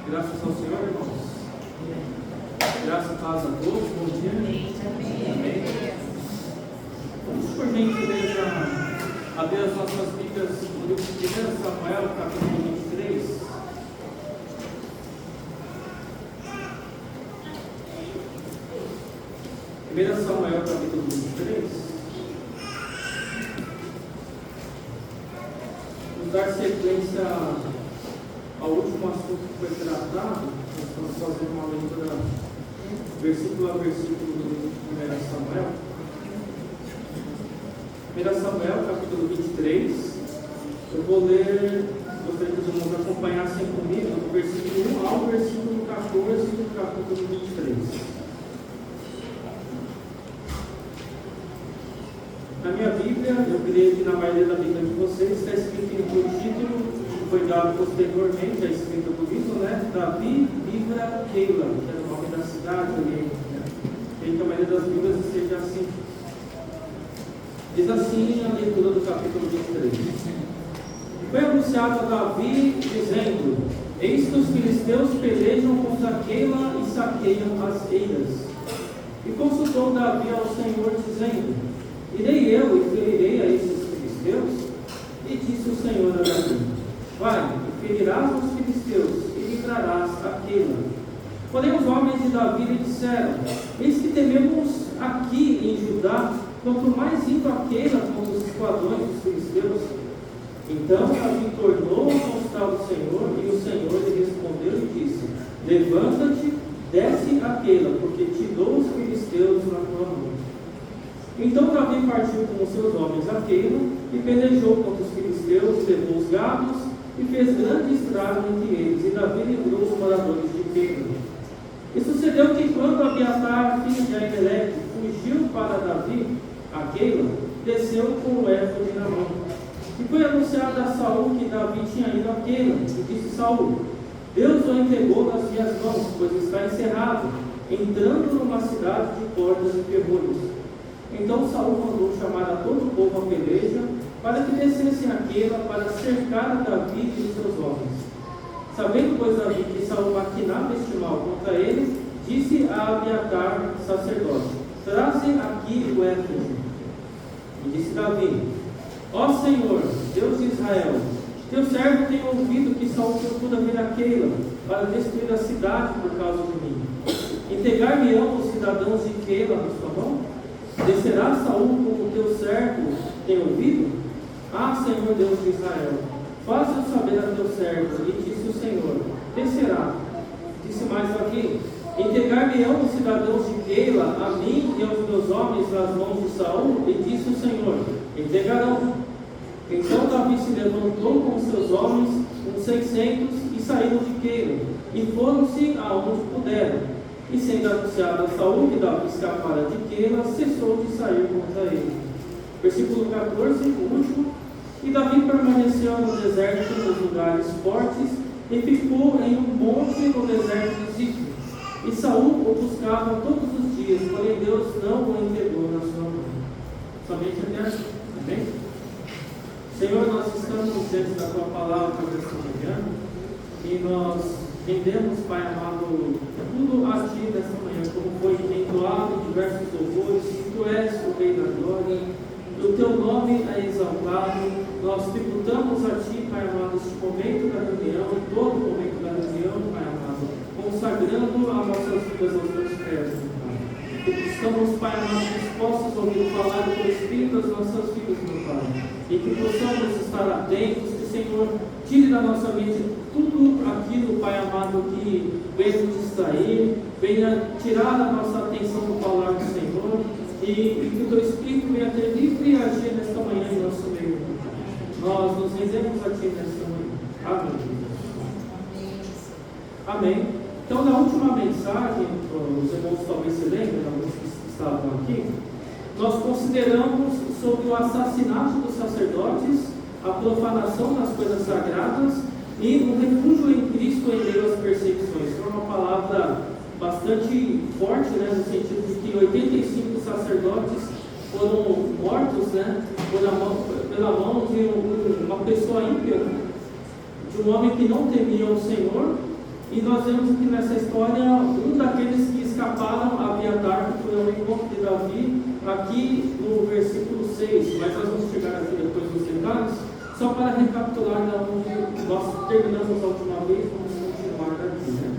Graças ao Senhor, irmãos. Graças a paz a todos. Bom dia. Amém. Vamos, por gentileza, abrir as nossas Bíblias no livro de 1 Samuel, capítulo 23. Samuel, capítulo 23. Vamos dar sequência ao último assunto que foi tratado. Nós vamos fazer uma leitura versículo a versículo do livro de 1 Samuel. 1 Samuel, capítulo 23. Eu vou ler, gostaria que os irmãos acompanhassem comigo, do versículo 1 ao versículo 14 do capítulo 23. Na minha Bíblia, eu creio que na maioria da Bíblia de vocês está escrito o título que foi dado posteriormente, a escrita do livro, né? Davi livra Keila, que era o nome da cidade ali. Creio que a maioria das Bíblias esteja assim. Diz assim a leitura do capítulo 23. Foi anunciado a Davi, dizendo: Eis que os filisteus pelejam contra Keila e saqueiam as eiras. E consultou Davi ao Senhor, dizendo: Irei eu e ferirei a esses filisteus? E disse o Senhor a Davi: Vai, e ferirás os filisteus, e livrarás a Keila. Porém os homens de Davi lhe disseram: Eis que tememos aqui em Judá, quanto mais indo a Keila contra os esquadrões dos filisteus. Então Davi tornou a consultar o Senhor, e o Senhor lhe respondeu e disse: Levanta-te, desce a Keila, porque te dou os filisteus na tua mão. Então Davi partiu com os seus homens a Keila, e pelejou contra os filisteus, levou os gados, e fez grande estrago entre eles, e Davi livrou os moradores de Keila. E sucedeu que quando Abiatar, filho de Aimeleque, fugiu para Davi, a Keila, desceu com o éfode na mão. E foi anunciado a Saul que Davi tinha ido a Keila, e disse Saul: Deus o entregou nas minhas mãos, pois está encerrado, entrando numa cidade de portas e ferrolhos. Então Saul mandou chamar a todo o povo à peleja, para que descessem a Keila para cercar a Davi e os seus homens. Sabendo, pois, Davi que Saul maquinava este mal contra ele, disse a Abiatar, sacerdote: Traze aqui o éfode. E disse Davi: Ó Senhor, Deus de Israel, teu servo tem ouvido que Saul procura vir a Keila para destruir a cidade por causa de mim. Entregar-me-ão os cidadãos de Keila na sua mão? Descerá Saul como teu servo tem ouvido? Ah, Senhor Deus de Israel, faz-o saber a teu servo. E disse o Senhor: Descerá. Disse mais aqui: Entregar-me-ão os cidadãos de Keila a mim e aos meus homens nas mãos de Saul? E disse o Senhor: Entregarão. Então Davi se levantou com seus homens, uns 600, e saíram de Keila, e foram-se aonde puderam. E sendo anunciado a Saul que Davi escapara de Keila, cessou de sair contra ele. Versículo 14, o último. E Davi permaneceu no deserto nos lugares fortes, e ficou em um monte no deserto de Zif. E Saul o buscava todos os dias, porém Deus não o entregou na sua mão. Somente até aqui. Amém? Senhor, nós estamos diante da tua palavra nesta manhã, e nós rendemos, Pai amado, tudo a Ti nesta manhã, como foi entoado em diversos louvores, que Tu és o Rei da Glória, o Teu nome é exaltado. Nós tributamos a Ti, Pai amado, este momento da reunião, e todo momento da reunião, Pai amado, consagrando as nossas vidas aos Teus pés, Pai. Estamos, Pai amado, dispostos a ouvir falar do Teu Espírito das nossas vidas, meu Pai, e que possamos estar atentos, que, Senhor, tire da nossa mente tudo aquilo, Pai amado, que venha nos distrair, venha tirar a nossa atenção do falar do Senhor, e que o Teu Espírito venha ter livre e agir nesta manhã em nosso meio. Nós nos rendemos a Ti nesta manhã. Amém. Amém. Então, na última mensagem, os irmãos talvez se lembrem, alguns que estavam aqui, nós consideramos sobre o assassinato dos sacerdotes, a profanação das coisas sagradas e o refúgio em Cristo em meio às perseguições. Foi uma palavra bastante forte, né, no sentido de que 85 sacerdotes foram mortos, né, pela mão de uma pessoa ímpia, de um homem que não temia o Senhor, E nós vemos aqui nessa história um daqueles que escaparam a Abiatar, que foi ao encontro de Davi, aqui no versículo 6, mas nós vamos chegar aqui depois dos detalhes, só para recapitular onde nós terminamos a última vez, vamos continuar daqui, né?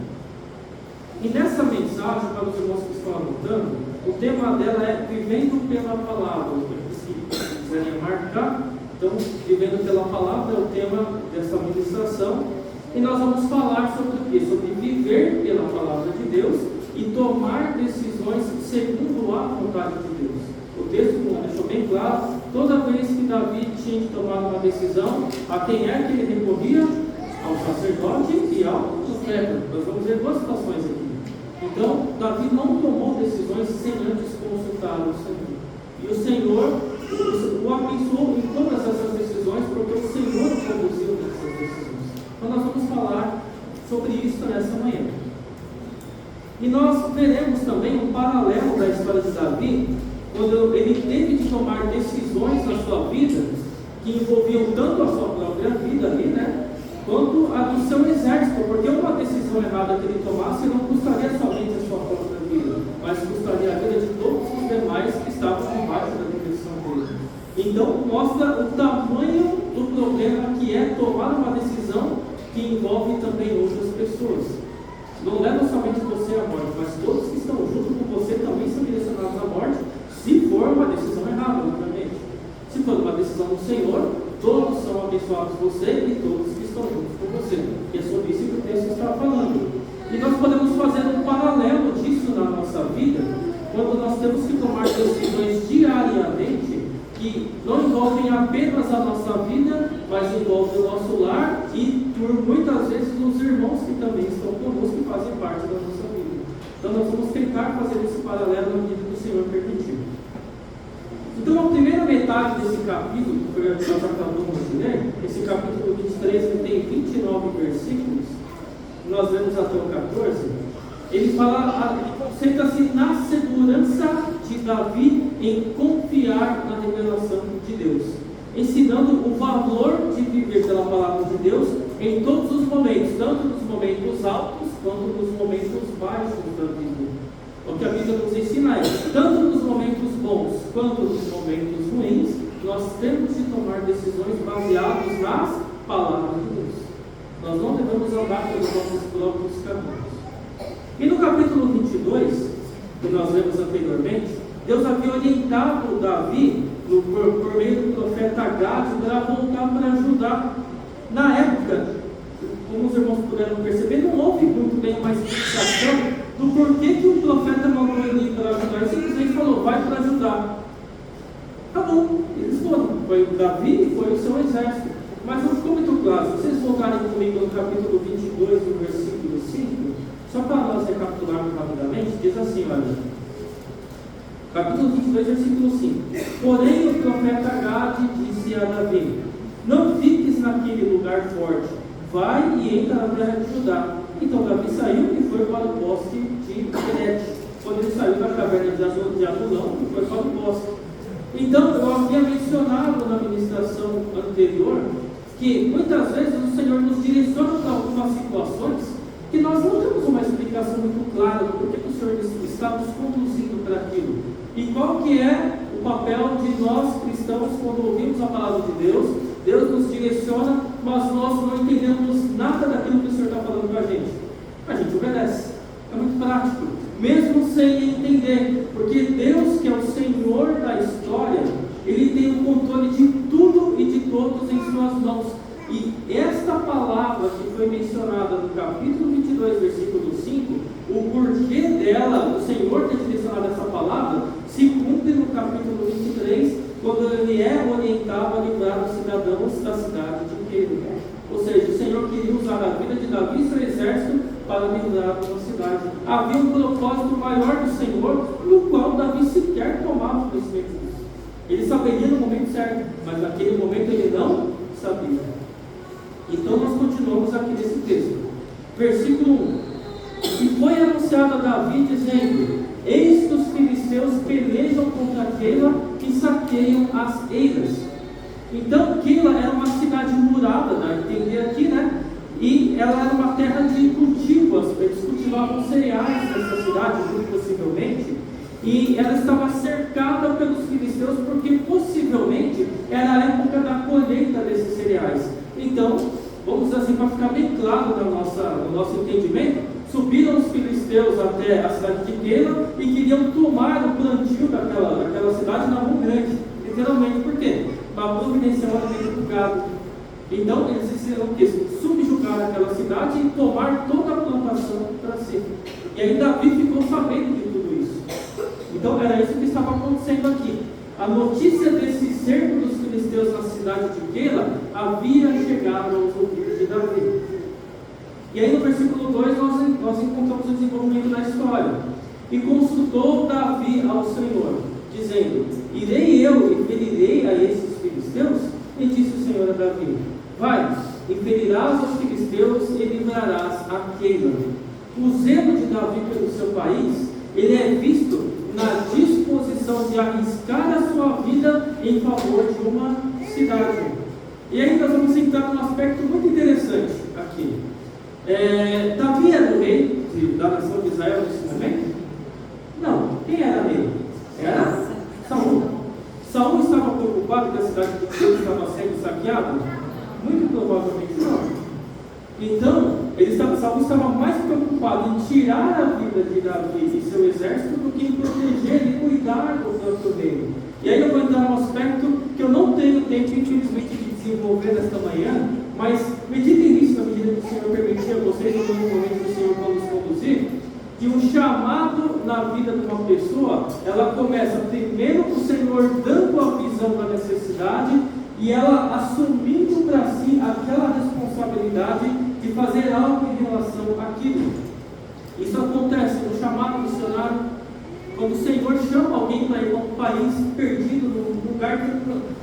E nessa mensagem, para os irmãos que estão anotando, o tema dela é Vivendo pela Palavra. Se quiserem marcar, então, Vivendo pela Palavra é o tema dessa ministração. E nós vamos falar sobre o quê? Sobre viver pela Palavra de Deus e tomar decisões segundo a vontade de Deus. O texto, como deixou bem claro, toda vez que Davi tinha de tomar uma decisão, a quem é que ele recorria? Ao sacerdote e ao profeta. Nós vamos ver duas situações aqui. Então, Davi não tomou decisões sem antes consultar o Senhor. E o Senhor o abençoou em todas essas decisões, porque o Senhor conduziu nessas decisões. Então, nós vamos falar sobre isso nessa manhã. E nós veremos também um paralelo da história de Davi, quando ele teve de tomar decisões na sua vida, que envolviam tanto a sua própria vida ali, né? Quanto a do seu exército, porque uma decisão errada que ele tomasse não custaria somente a sua própria vida, mas custaria a vida de todos os demais que estavam debaixo da direção dele. Então, mostra o tamanho do problema que é tomar uma decisão que envolve também outras pessoas. Não leva somente você à morte, mas todos que estão junto com você também são direcionados à morte, se for uma decisão errada, obviamente. Se for uma decisão do Senhor, todos são abençoados, você e todos que estão juntos com você. E é sobre isso que o texto está falando. E nós podemos fazer um paralelo disso na nossa vida, quando nós temos que tomar decisões diariamente, que não envolvem apenas a nossa vida, mas envolvem o nosso lar e, por muitas vezes, os irmãos que também estão conosco e fazem parte da nossa vida. Então, nós vamos tentar fazer esse paralelo na medida que o Senhor permitir. Então, a primeira metade desse capítulo, que nós acabamos de ler, esse capítulo 23, que tem 29 versículos, nós vemos até o 14, ele fala, concentra-se na segurança de Davi em confiar na revelação de Deus, ensinando o valor de viver pela palavra de Deus em todos os momentos, tanto nos momentos altos quanto nos momentos baixos da vida. O que a Bíblia nos ensina é, tanto nos momentos bons quanto nos momentos ruins, nós temos de tomar decisões baseadas nas palavras de Deus. Nós não devemos andar pelos nossos próprios caminhos. E no capítulo 22, que nós lemos anteriormente, Deus havia orientado Davi, por meio do profeta Gade, para voltar para Judá. Na época, como os irmãos puderam perceber, não houve muito bem uma explicação do porquê que o profeta mandou ele ir para Judá. Ele simplesmente falou, vai para Judá. Tá bom, eles foram. Foi o Davi e foi o seu exército. Mas não ficou muito claro. Se vocês voltarem comigo no capítulo 22, no versículo 5, só para nós recapitularmos rapidamente, diz assim, olha. Capítulo 22, versículo 5. Porém, o profeta Gade disse a Davi, não fiques naquele lugar forte, vai e entra na terra de Judá. Então Davi saiu e foi para o bosque de Querete. Quando ele saiu da caverna de Adulão, ele foi para o bosque. Então, eu havia mencionado na ministração anterior que muitas vezes o Senhor nos direciona para algumas situações que nós não temos uma explicação muito clara do porquê que o Senhor está nos conduzindo para aquilo. E qual que é o papel de nós cristãos quando ouvimos a palavra de Deus? Deus nos direciona, mas nós não entendemos nada daquilo que o Senhor está falando para a gente obedece. É muito prático, mesmo sem entender, porque Deus, que é o Senhor da história, Ele tem o controle de tudo e de todos em suas mãos. E esta palavra que foi mencionada no capítulo 22, versículo 5, o porquê dela, o Senhor ter direcionado essa palavra, se cumpre no capítulo 23, quando ele é orientado a livrar os cidadãos da cidade de Queiro. Ou seja, o Senhor queria usar a vida de Davi e seu exército para livrar uma cidade. Havia um propósito maior do Senhor, no qual Davi sequer tomava conhecimento disso. Ele saberia no momento certo, mas naquele momento ele não sabia. Então nós continuamos aqui nesse texto. Versículo 1. E foi anunciado a Davi, dizendo, eis que os filisteus pelejam contra Keila e saqueiam as eiras. Então Keila era uma cidade murada, dá a entender aqui, né? E ela era uma terra de cultivo e ela estava cercada pelos filisteus, porque possivelmente era a época da colheita desses cereais. Então, vamos dizer assim, para ficar bem claro no nosso entendimento, subiram os filisteus até a cidade de Keila e queriam tomar o plantio daquela cidade na mão grande, literalmente. Por quê? Para providenciar o alimento do gado. Então eles fizeram o quê? Subjugar aquela cidade e tomar toda a plantação para si. E aí Davi ficou sabendo de tudo isso. Então era isso que estava acontecendo aqui. A notícia desse cerco dos filisteus na cidade de Keila havia chegado aos ouvidos de Davi. E aí no versículo 2 nós encontramos o desenvolvimento da história. E consultou Davi ao Senhor, dizendo: irei eu e ferirei a esses filisteus? E disse o Senhor a Davi: vai, e ferirás os filisteus e livrarás a Keila. O zelo de Davi pelo seu país, ele é visto na disposição de arriscar a sua vida em favor de uma cidade. E aí nós vamos entrar num aspecto muito interessante aqui. Davi era o rei da nação de Israel nesse momento? Não. Quem era rei? Era Saul. Saul estava preocupado que a cidade de Deus estava sendo saqueada? Muito provavelmente não. Então, Saul estava mais preocupado em tirar a vida de Davi e seu exército do que em proteger e cuidar do próprio reino. E aí eu vou entrar num aspecto que eu não tenho tempo, infelizmente, de desenvolver nesta manhã, mas meditem nisso na medida que o Senhor permitir a vocês, no momento que o Senhor vai nos conduzir, que um chamado na vida de uma pessoa, ela começa primeiro o Senhor dando a visão da necessidade e ela assumindo para si aquela responsabilidade de fazer algo em relação àquilo. Isso acontece no chamado missionário, quando o Senhor chama alguém para ir para um país perdido, num lugar que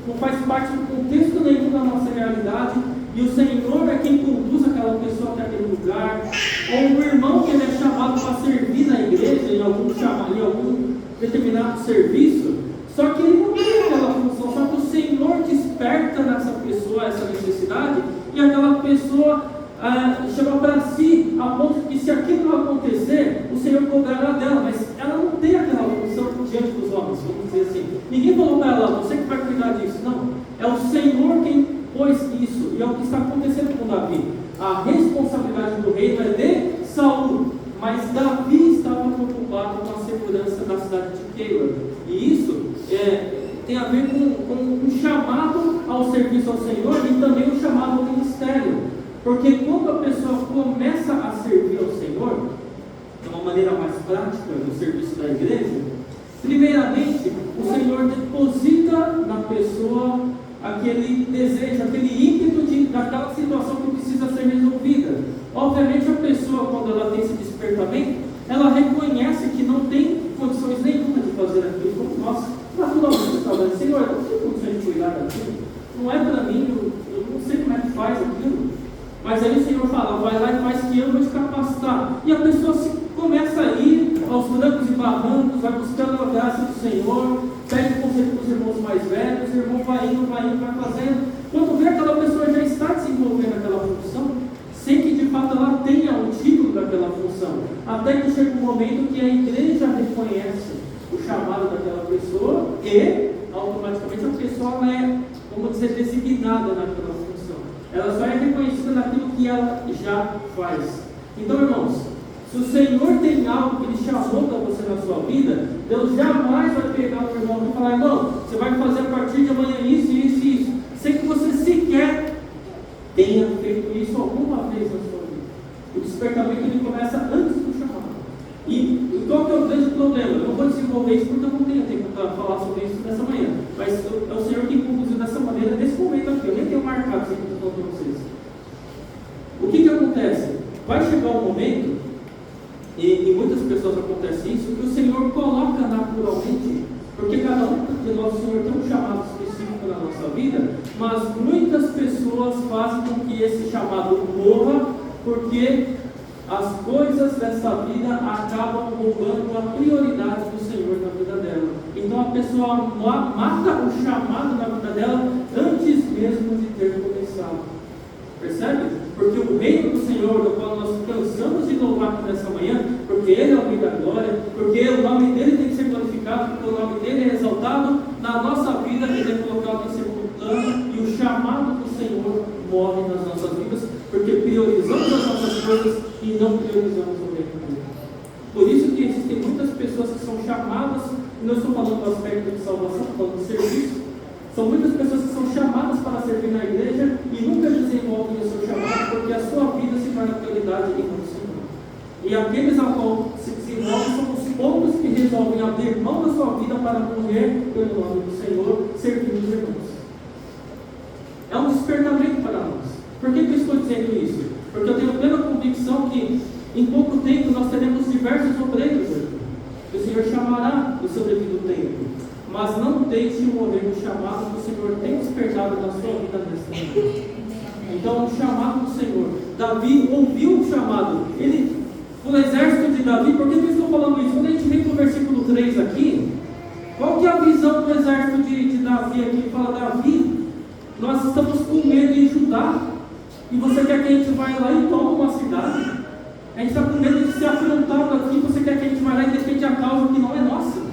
não faz parte do contexto nenhum da nossa realidade, e o Senhor é quem conduz aquela pessoa até aquele lugar, ou um irmão que ele é chamado para servir na igreja, em algum determinado serviço, só que ele não tem aquela função, só que o Senhor desperta nessa pessoa essa necessidade, e aquela pessoa chama para si, a ponto que se aquilo não acontecer, o Senhor cobrará dela, mas ela não tem aquela função diante dos homens, vamos dizer assim. Ninguém falou para ela: você que vai cuidar disso. Não, é o Senhor quem pôs isso, e é o que está acontecendo com Davi. A responsabilidade do reino é de Saul, mas Davi estava preocupado com a segurança da cidade de Keila, e isso tem a ver com um chamado ao serviço ao Senhor e também um chamado ao ministério. Porque quando a pessoa começa a servir ao Senhor, de uma maneira mais prática, no serviço da igreja, primeiramente, o Senhor deposita na pessoa aquele desejo, aquele ímpeto daquela situação que precisa ser resolvida. Obviamente, a pessoa, quando ela tem esse despertamento, ela reconhece que não tem condições nenhuma de fazer aquilo, como nós naturalmente falamos: Senhor, eu não tenho condições de cuidar daquilo, não é para mim, eu não sei como é que faz aquilo. Mas aí o Senhor fala: vai lá e faz que eu vou te capacitar. E a pessoa começa a ir aos trancos e barrancos, vai buscando a graça do Senhor, pede conselho para os irmãos mais velhos, o irmão vai indo, vai fazendo. Quando vê, aquela pessoa já está desenvolvendo aquela função, sem que de fato ela tenha o título daquela função. Até que chega um momento que a igreja reconhece o chamado daquela pessoa e automaticamente a pessoa é, vamos dizer, designada naquela função. Ela só é reconhecida naquilo que ela já faz. Então, irmãos, se o Senhor tem algo que Ele chamou para você na sua vida, Deus jamais vai pegar o irmão e falar: irmão, você vai fazer a partir de amanhã isso, isso e isso, sem que você sequer tenha feito isso alguma vez na sua vida. O despertamento ele começa antes do chamado. E qual que é o grande problema? Eu não vou desenvolver isso porque eu não tenho tempo para falar sobre isso nessa manhã, mas é o Senhor que conduziu dessa maneira nesse momento aqui. Eu nem tenho marcado isso que eu estou falando para vocês. O que acontece? Vai chegar um momento, e muitas pessoas acontece isso, que o Senhor coloca naturalmente, porque cada um de nós, o Senhor tem um chamado específico na nossa vida, mas muitas pessoas fazem com que esse chamado morra, porque as coisas dessa vida acabam roubando a prioridade do Senhor na vida dela. Então a pessoa mata o chamado na vida dela antes mesmo de ter começado. Percebe? Porque o reino do Senhor, do qual nós cansamos de louvar aqui nessa manhã, porque Ele é o Rei da Glória, porque o nome dEle tem que ser glorificado glorificado, porque o nome dele é exaltado, na nossa vida ele é colocado em segundo plano, e o chamado do Senhor morre nas nossas vidas, porque priorizamos as nossas coisas e não priorizamos o reino dele. Por isso que existem muitas pessoas que são chamadas, e não estou falando do aspecto de salvação, estou falando de serviço. São muitas pessoas que são chamadas para servir na igreja e nunca desenvolvem o seu chamado, porque a sua vida se torna prioridade em do Senhor. E aqueles a qual se desenvolvem são os poucos que resolvem abrir mão da sua vida para morrer pelo nome do Senhor, servindo os irmãos. É um despertamento para nós. Por que eu estou dizendo isso? Porque eu tenho plena convicção que em pouco tempo nós teremos diversos obreiros aqui. O Senhor chamará no seu devido tempo. Mas não deixe morrer o chamado que o Senhor tem despertado na sua vida nesse momento. Então, o chamado do Senhor. Davi ouviu o chamado. O exército de Davi, por que eu estou falando isso? Quando a gente vem para o versículo 3 aqui, qual que é a visão do exército de Davi aqui? Fala, Davi, nós estamos com medo em Judá, e você quer que a gente vá lá e tome uma cidade? A gente está com medo de ser afrontado aqui, você quer que a gente vá lá e defende a causa que não é nossa?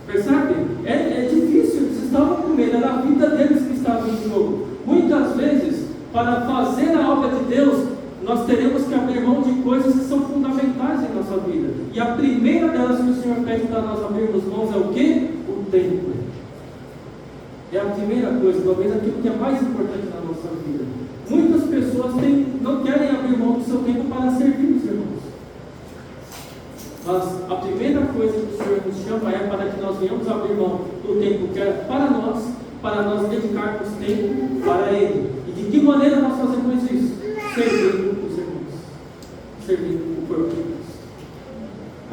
Percebe? É difícil, eles estavam com medo, era a vida deles que estava em jogo. Muitas vezes, para fazer a obra de Deus, nós teremos que abrir mão de coisas que são fundamentais em nossa vida. E a primeira delas que o Senhor pede para nós abrirmos mãos é o quê? O tempo. É a primeira coisa, talvez aquilo que é mais importante na nossa vida. Muitas pessoas não querem abrir mão do seu tempo para servir os irmãos. Mas a primeira coisa que o Senhor nos chama é para que nós venhamos abrir mão do tempo que é para nós dedicarmos tempo para Ele. E de que maneira nós fazemos isso? Servindo os irmãos, servindo o corpo de Cristo.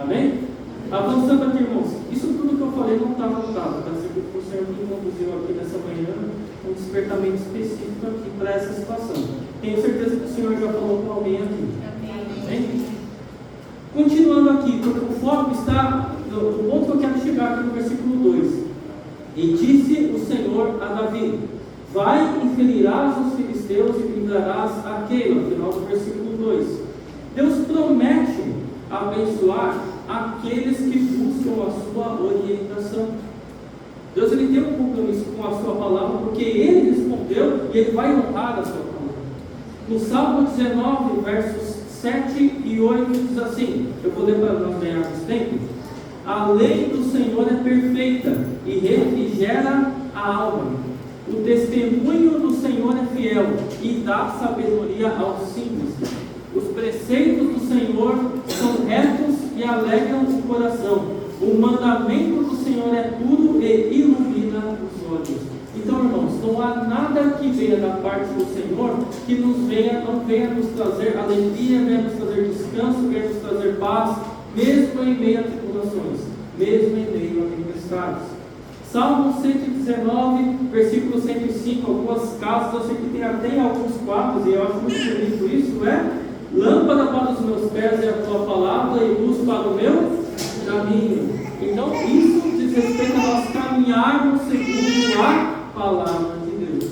Amém? Avançando aqui, irmãos, isso tudo que eu falei não está anotado, tá? O Senhor me conduziu aqui nessa manhã um despertamento específico aqui para essa situação. Tenho certeza que o Senhor já falou com alguém aqui. Amém? Continuando aqui, porque o foco está no ponto que eu quero chegar aqui no versículo 2. E disse o Senhor a Davi: vai e ferirás os filisteus e livrarás a Keila. Final do versículo 2. Deus promete abençoar aqueles que buscam a sua orientação. Deus ele tem um compromisso com a sua palavra, porque Ele respondeu e Ele vai honrar a sua palavra. No Salmo 19, versos 7 e 8 diz assim, eu vou ler para nós ganharmos tempo: a lei do Senhor é perfeita e refrigera a alma. O testemunho do Senhor é fiel e dá sabedoria aos simples. Os preceitos do Senhor são retos e alegram o coração. O mandamento do Senhor é puro e ilumina os olhos. Então, irmãos, não há nada que venha da parte do Senhor que não venha nos trazer alegria, venha nos trazer descanso, venha nos trazer paz, mesmo em meio a tribulações, mesmo em meio a tempestades. Salmo 119, versículo 105, algumas casas, eu sei que tem até alguns quadros, e eu acho muito bonito isso, lâmpada para os meus pés é a tua palavra e luz para o meu caminho. Então, isso diz respeito a nós caminharmos segundo a palavra de Deus.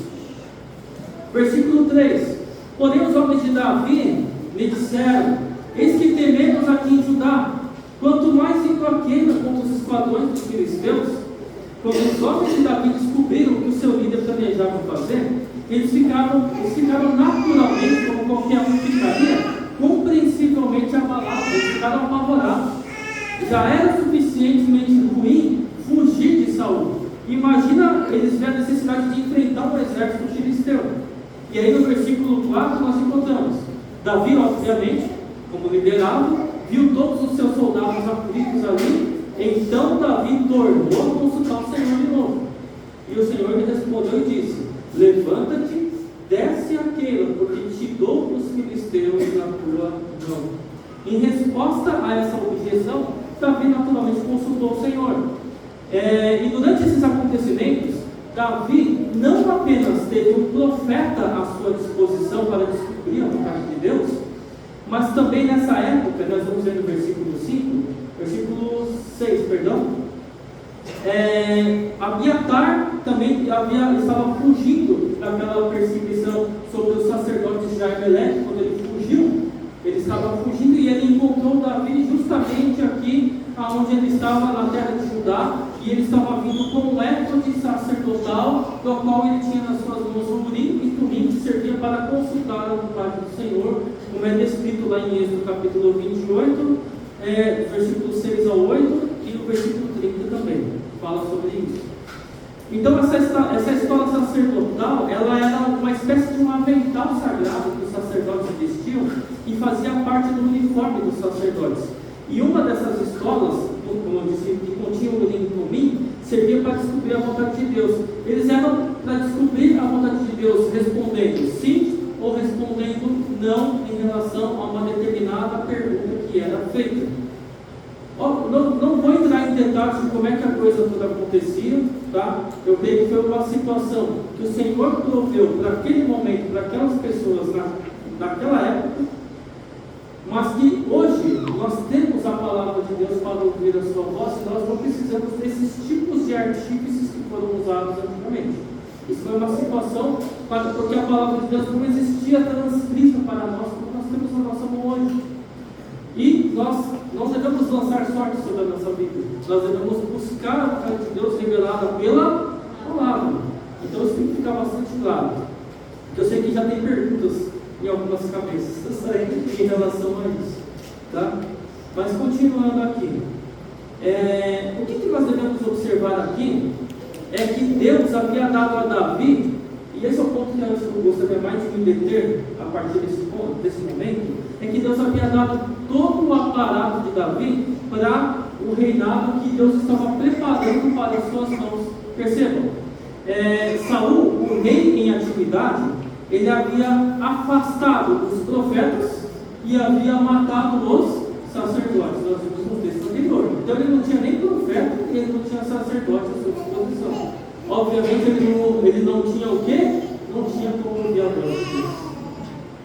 Versículo 3: porém os homens de Davi me disseram: eis que tememos aqui em Judá, quanto mais indo a Keila contra os esquadrões dos filisteus. Quando os homens de Davi descobriram o que o seu líder planejava fazer, eles ficaram naturalmente, como qualquer um ficaria, compreensivelmente abalados, eles ficaram apavorados. Já era suficientemente ruim fugir de Saul. Imagina eles verem a necessidade de enfrentar o exército filisteu. E aí no versículo 4 nós encontramos Davi, obviamente, como liderado, viu todos os seus soldados aflitos ali. Então Davi tornou a consultar o Senhor de novo. E o Senhor lhe respondeu e disse: levanta-te, desce a Keila, porque te dou os filisteus na tua mão. Em resposta a essa objeção, Davi naturalmente consultou o Senhor. E durante esses acontecimentos, Davi não apenas teve um profeta à sua disposição para descobrir a vontade de Deus, mas também nessa época, nós vamos ver no versículo 6, Abiatar também estava fugindo daquela perseguição sobre os sacerdotes de Aimeleque. Quando ele fugiu, ele estava fugindo e ele encontrou Davi justamente aqui onde ele estava na terra de Judá, e ele estava vindo com um éfode sacerdotal, do qual ele tinha nas suas mãos o urim e tumim, que servia para consultar a vontade do Senhor, como é descrito lá em Êxodo capítulo 28, versículo 6 ao 8, e no versículo 30 também, fala sobre isso. Então essa escola sacerdotal, ela era uma espécie de um avental sagrado que os sacerdotes vestiam e fazia parte do uniforme dos sacerdotes. E uma dessas escolas, como eu disse, que continha o urim e tumim, servia para descobrir a vontade de Deus. Eles eram para descobrir a vontade de Deus respondendo sim ou respondendo não em relação a uma determinada pergunta que era feita. Não vou entrar em detalhes de como é que a coisa toda acontecia, tá? Eu creio que foi uma situação que o Senhor proveu para aquele momento, para aquelas pessoas naquela época, mas que hoje nós temos a palavra de Deus para ouvir a sua voz e nós não precisamos desses tipos de artífices que foram usados antigamente. Isso foi uma situação porque a palavra de Deus não existia transcrita para nós, como nós temos na nossa mão hoje. E nós não devemos lançar sorte sobre a nossa vida, nós devemos buscar a vontade de Deus revelada pela palavra. Então isso tem que ficar bastante claro, porque eu sei que já tem perguntas em algumas cabeças em relação a isso, tá? Mas continuando aqui, o que nós devemos observar aqui é que Deus havia dado a Davi, e esse é o ponto que eu gostaria mais de me deter a partir desse momento, é que Deus havia dado todo o aparato de Davi para o reinado que Deus estava preparando para as suas mãos. Percebam, Saul, o rei em atividade, ele havia afastado os profetas e havia matado os sacerdotes. Nós vimos no texto anterior. Então ele não tinha nem profeta e ele não tinha sacerdote à sua disposição. Obviamente ele não tinha o quê? Não tinha como ouvir a voz de Deus.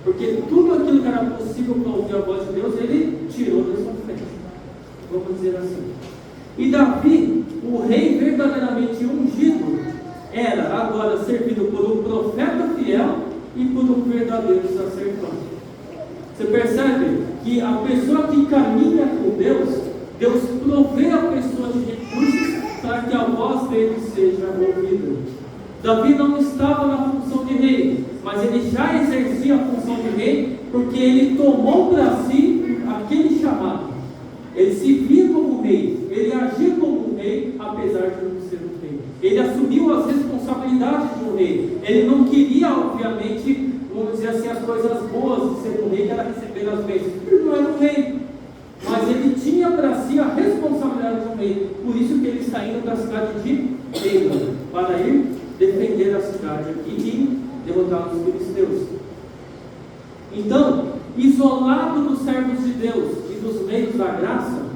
Porque tudo aquilo que era possível para ouvir a voz de Deus, ele tirou da sua frente. Vamos dizer assim. E Davi, o rei verdadeiramente ungido, era agora servido por um profeta fiel e por um verdadeiro sacerdote. Você percebe que a pessoa que caminha com Deus, Deus provê a pessoa de recursos para que a voz dele seja ouvida. Davi não estava na função de rei, mas ele já exercia a função de rei, porque ele tomou para si aquele chamado. Ele se via como rei, ele agia como um rei, apesar de não ser um rei. Ele assumiu as responsabilidades de um rei. Ele não queria, obviamente, vamos dizer assim, as coisas boas de ser um rei, que era receber as bênçãos. Ele não era um rei, mas ele tinha para si a responsabilidade de um rei. Por isso que ele está indo para a cidade de Keila, para ir defender a cidade aqui e derrotar os filisteus. Então, isolado dos servos de Deus e dos meios da graça,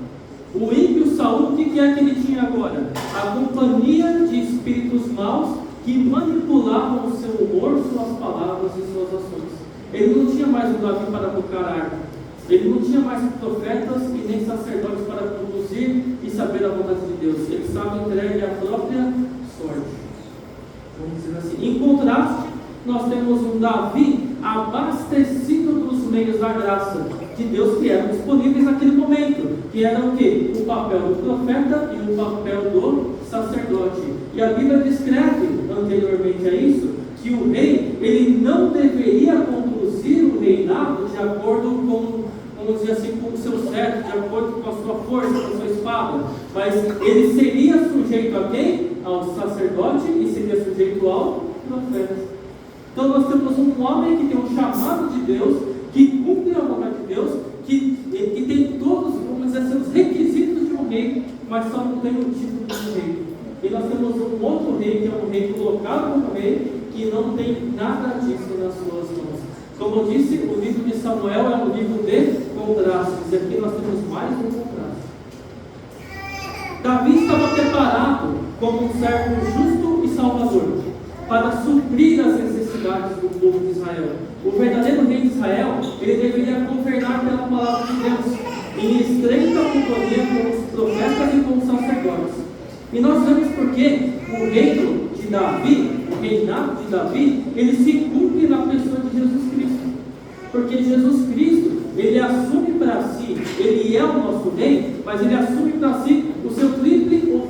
o ímpio Saul, o que é que ele tinha agora? A companhia de espíritos maus que manipulavam o seu humor, suas palavras e suas ações. Ele não tinha mais um Davi para tocar arco. Ele não tinha mais profetas e nem sacerdotes para conduzir e saber a vontade de Deus. Ele estava entregue à própria sorte. Vamos dizer assim. Em contraste, nós temos um Davi abastecido dos meios da graça de Deus que eram disponíveis naquele momento, que era o quê? O papel do profeta e o papel do sacerdote. E a Bíblia descreve anteriormente a isso que o rei, ele não deveria conduzir o reinado de acordo com, vamos dizer assim, com o seu certo, de acordo com a sua força, com a sua espada, mas ele seria sujeito a quem? Ao sacerdote e seria sujeito ao profeta. Então nós temos um homem que tem um chamado de Deus, que cumpre a vontade de Deus, que tem todos, vamos dizer assim, os requisitos de um rei, mas só não tem o título de um rei. E nós temos um outro rei, que é um rei colocado como rei, que não tem nada disso nas suas mãos. Como eu disse, o livro de Samuel é um livro de contrastes, e aqui nós temos mais um contraste. Davi estava preparado como um servo justo e salvador, para suprir as necessidades do povo de Israel. O verdadeiro rei de Israel, ele deveria governar pela palavra de Deus, em estreita companhia com os profetas e com os sacerdotes. E nós vemos porque o reino de Davi, o reinado de Davi, ele se cumpre na pessoa de Jesus Cristo. Porque Jesus Cristo, ele assume para si, ele é o nosso rei, mas ele assume para si o seu triplo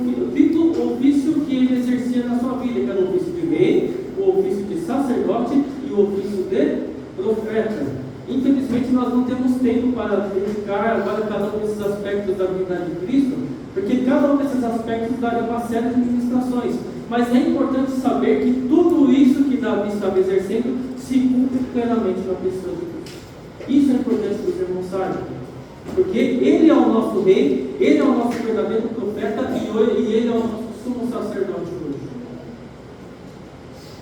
ofício que ele exercia na sua vida, que era o ofício de rei, o ofício de sacerdote e o ofício de profeta. Infelizmente nós não temos tempo para dedicar agora cada um desses aspectos da vida de Cristo, porque cada um desses aspectos daria uma série de ministrações. Mas é importante saber que tudo isso que Davi estava exercendo se cumpre plenamente na pessoa de Cristo. Isso é importante que os irmãos saibam, porque ele é o nosso rei, ele é o nosso verdadeiro profeta e ele é o nosso sumo sacerdote hoje.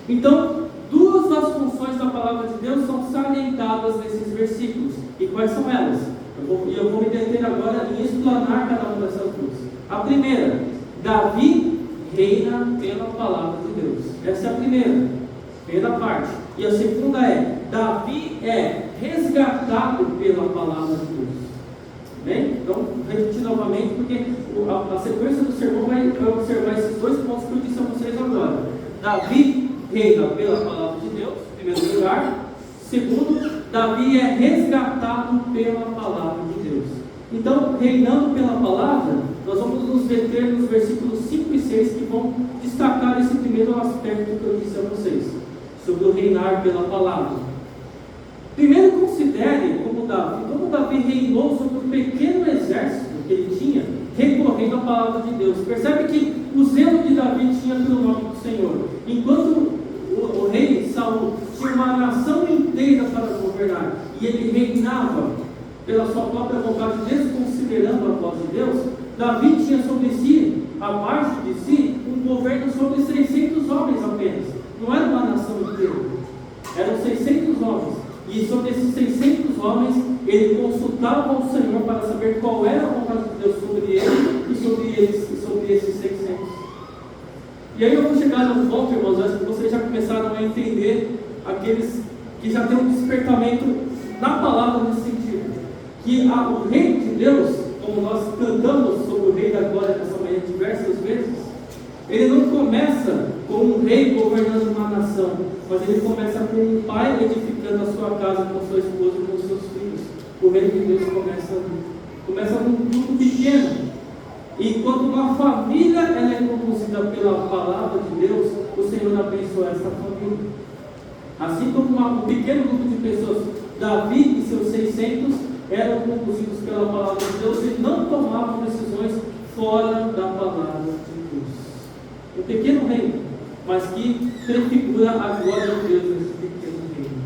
Então, duas das funções da palavra de Deus são salientadas nesses versículos. E quais são elas? Eu vou me deter agora em explanar cada uma dessas duas. A primeira, Davi reina pela palavra de Deus. Essa é a primeira parte. E a segunda é, Davi é resgatado pela palavra de Deus. Bem? Então, vou repetir novamente, porque a sequência do sermão vai observar esses dois pontos que eu disse a vocês agora. Davi reina pela palavra de Deus, em primeiro lugar. Segundo, Davi é resgatado pela palavra de Deus. Então, reinando pela palavra, nós vamos nos deter nos versículos 5 e 6 que vão destacar esse primeiro aspecto que eu disse a vocês, sobre o reinar pela palavra. Primeiro, considere como Davi reinou sobre um pequeno exército que ele tinha, recorrendo à palavra de Deus. Percebe que o zelo de Davi tinha pelo nome do Senhor. Enquanto o rei Saul tinha uma nação inteira para governar, e ele reinava pela sua própria vontade, desconsiderando a voz de Deus, Davi tinha sobre si, abaixo de si, um governo sobre 600 homens apenas. Não era uma nação inteira, eram 600 homens. E sobre esses 600 homens, ele consultava o Senhor para saber qual era a vontade de Deus sobre ele e sobre esses 600. E aí eu vou chegar no ponto, irmãos, acho que vocês já começaram a entender, aqueles que já têm um despertamento na palavra nesse sentido, que o rei de Deus, como nós cantamos sobre o rei da glória nessa manhã diversas vezes, ele não começa com um rei governando uma nação, mas ele começa com um pai edificando a sua casa com sua esposa e com seus filhos. O reino de Deus começa com um grupo pequeno. E quando uma família ela é conduzida pela palavra de Deus, o Senhor abençoa essa família. Assim como um pequeno grupo de pessoas, Davi e seus 600 eram conduzidos pela palavra de Deus e não tomavam decisões fora da palavra de Deus. Um pequeno reino, mas que prefigura a glória de Deus nesse pequeno reino.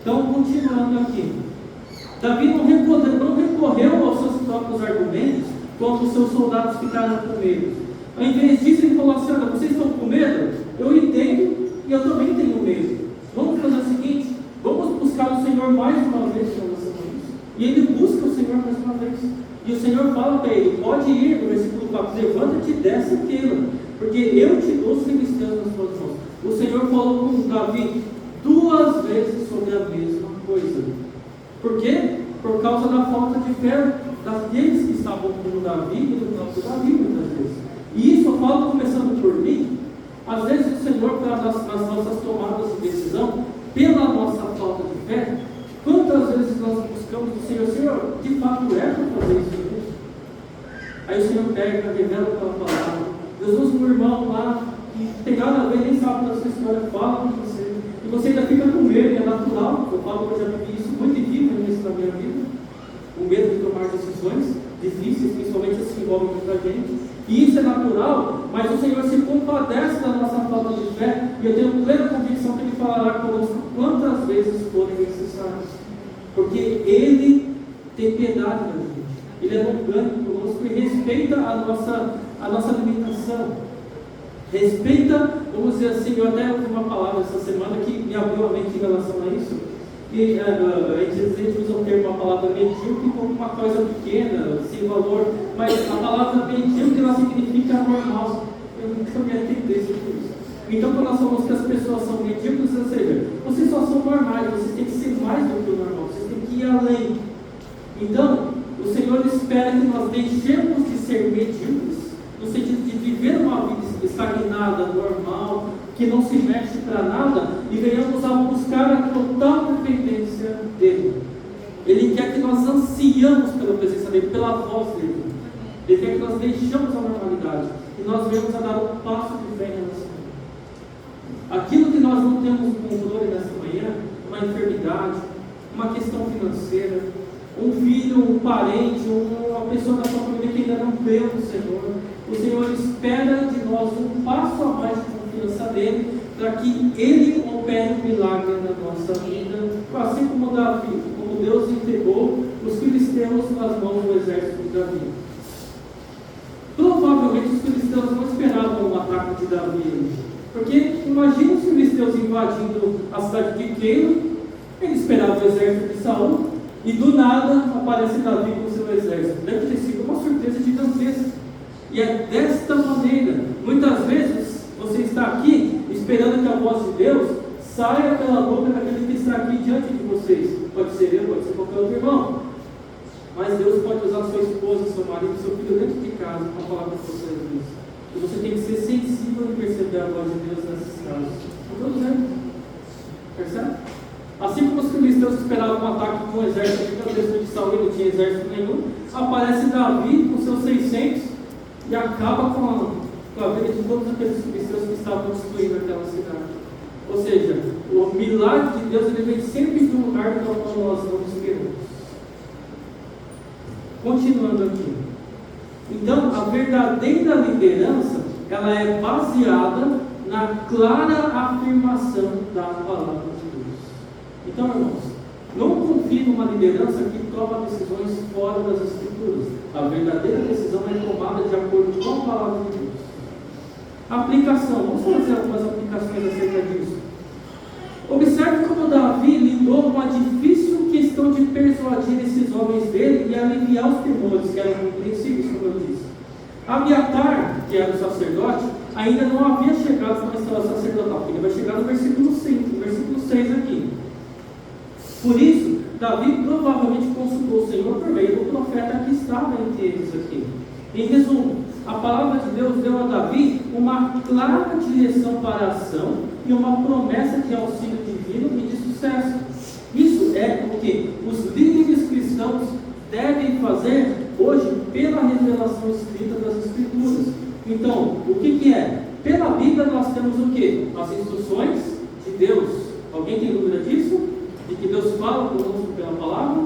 Então, continuando aqui, Davi não recorreu aos seus próprios argumentos quando os seus soldados ficaram com medo. Ao invés disso, ele falou assim: olha, vocês estão com medo? Eu entendo e eu também tenho medo. Vamos fazer o seguinte, vamos buscar o Senhor mais uma vez para nossa vida. E ele busca o Senhor mais uma vez. E o Senhor fala para ele: pode ir, no versículo 4, levanta-te e desce aquilo, porque eu te dou os filisteus nas tuas mãos. O Senhor falou com Davi 2 vezes sobre a mesma coisa. Por quê? Por causa da falta de fé daqueles que estavam com Davi e do próprio Davi, muitas vezes. E isso eu falo começando por mim. Às vezes o Senhor, nas nossas tomadas de decisão, pela nossa falta de fé, quantas vezes nós buscamos o Senhor: Senhor, de fato é para fazer isso mesmo? Aí o Senhor pega, revela pela palavra. Deus usa um irmão lá que tem nada a ver, nem sabe da sua história, fala com você, e você ainda fica com medo, é natural. Eu falo que eu já vivi isso muito difícil na minha vida, o medo de tomar decisões difíceis, principalmente se envolvem muita gente, e isso é natural, mas o Senhor se compadece da nossa falta de fé, e eu tenho plena convicção que Ele falará conosco quantas vezes forem necessárias, porque Ele tem piedade da gente, Ele é longânimo conosco e respeita a nossa limitação, respeita, vamos dizer assim. Eu até ouvi uma palavra essa semana que me abriu a mente em relação a isso, que a gente usa o termo, uma palavra medíocre, como uma coisa pequena, sem valor, mas a palavra medíocre ela significa normal. Eu nunca me atendei sobre isso. Então, quando nós falamos que as pessoas são medíocres, ou seja, vocês só são normais, vocês têm que ser mais do que o normal, vocês têm que ir além. Então, o Senhor espera que nós deixemos de ser medíocres, no sentido de viver uma vida estagnada, normal, que não se mexe para nada, e venhamos a buscar a total dependência dEle. Ele quer que nós ansiamos pela presença dele, pela voz dele. Ele quer que nós deixamos a normalidade e nós venhamos a dar um passo de fé nessa manhã. Aquilo que nós não temos controle nessa manhã, uma enfermidade, uma questão financeira, um filho, um parente, uma pessoa da sua família que ainda não creu no Senhor, o Senhor espera de nós um passo a mais de confiança dele, para que ele opere um milagre na nossa vida, assim como Davi, como Deus entregou os filisteus nas mãos do exército de Davi. Provavelmente os filisteus não esperavam o ataque de Davi, porque imagina os filisteus invadindo a cidade de Keila, eles esperavam o exército de Saul, e do nada aparece Davi com o seu exército. Deve ter sido uma surpresa gigantesca. E é desta maneira, muitas vezes você está aqui esperando que a voz de Deus saia pela boca daquele que está aqui diante de vocês. Pode ser eu, pode ser qualquer outro irmão. Mas Deus pode usar sua esposa, seu marido, seu filho dentro de casa para falar com vocês isso. E você tem que ser sensível em perceber a voz de Deus nesses casos. Não estou dizendo. Percebe? Assim como os filisteus esperavam um ataque com um exército gigantesco de Saul e não tinha exército nenhum, aparece Davi com seus 600 e acaba com a vida de todos aqueles filisteus que estavam destruindo aquela cidade. Ou seja, o milagre de Deus ele vem sempre de um lugar do qual nós não esperamos. Continuando aqui. Então, a verdadeira liderança, ela é baseada na clara afirmação da palavra de Deus. Então, irmãos, não confie numa liderança que toma decisões fora das Escrituras. A verdadeira decisão é tomada de acordo com a palavra de Deus. Aplicação. Vamos fazer algumas aplicações acerca disso. Observe como Davi lidou com a difícil questão de persuadir esses homens dele e aliviar os temores que eram compreensíveis, como eu disse. Abiatar, que era o sacerdote, ainda não havia chegado na instalação sacerdotal, porque ele vai chegar no versículo 5, versículo 6 aqui. Por isso, Davi provavelmente consultou o Senhor por meio do profeta que estava entre eles aqui. Em resumo, a palavra de Deus deu a Davi uma clara direção para a ação e uma promessa de auxílio divino e de sucesso. Isso é o que os líderes cristãos devem fazer hoje pela revelação escrita das Escrituras. Então, o que é? Pela Bíblia nós temos o que? As instruções de Deus. Alguém tem dúvida disso? De que Deus fala conosco pela palavra?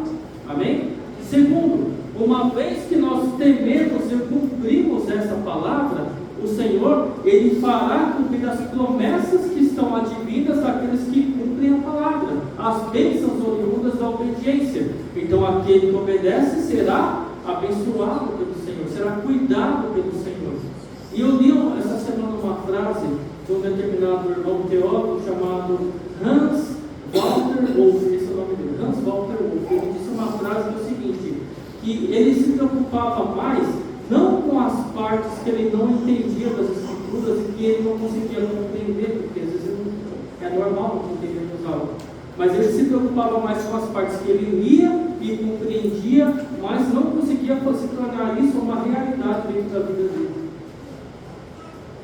Amém? Segundo, uma vez que nós tememos e cumprimos essa palavra, o Senhor, Ele fará cumprir as promessas que estão advindas daqueles que cumprem a palavra, as bênçãos oriundas da obediência. Então aquele que obedece será abençoado pelo Senhor, será cuidado pelo Senhor. E eu li essa semana uma frase de um determinado irmão teólogo chamado Hans Walter Wolff, esse é o nome dele, Hans Walter Wolff. Ele disse uma frase que é o seguinte, que ele se preocupava mais não com as partes que ele não entendia das Escrituras e que ele não conseguia compreender, porque às vezes é normal não entendermos algo, mas ele se preocupava mais com as partes que ele lia e compreendia, mas não conseguia se tornar isso uma realidade dentro da vida dele.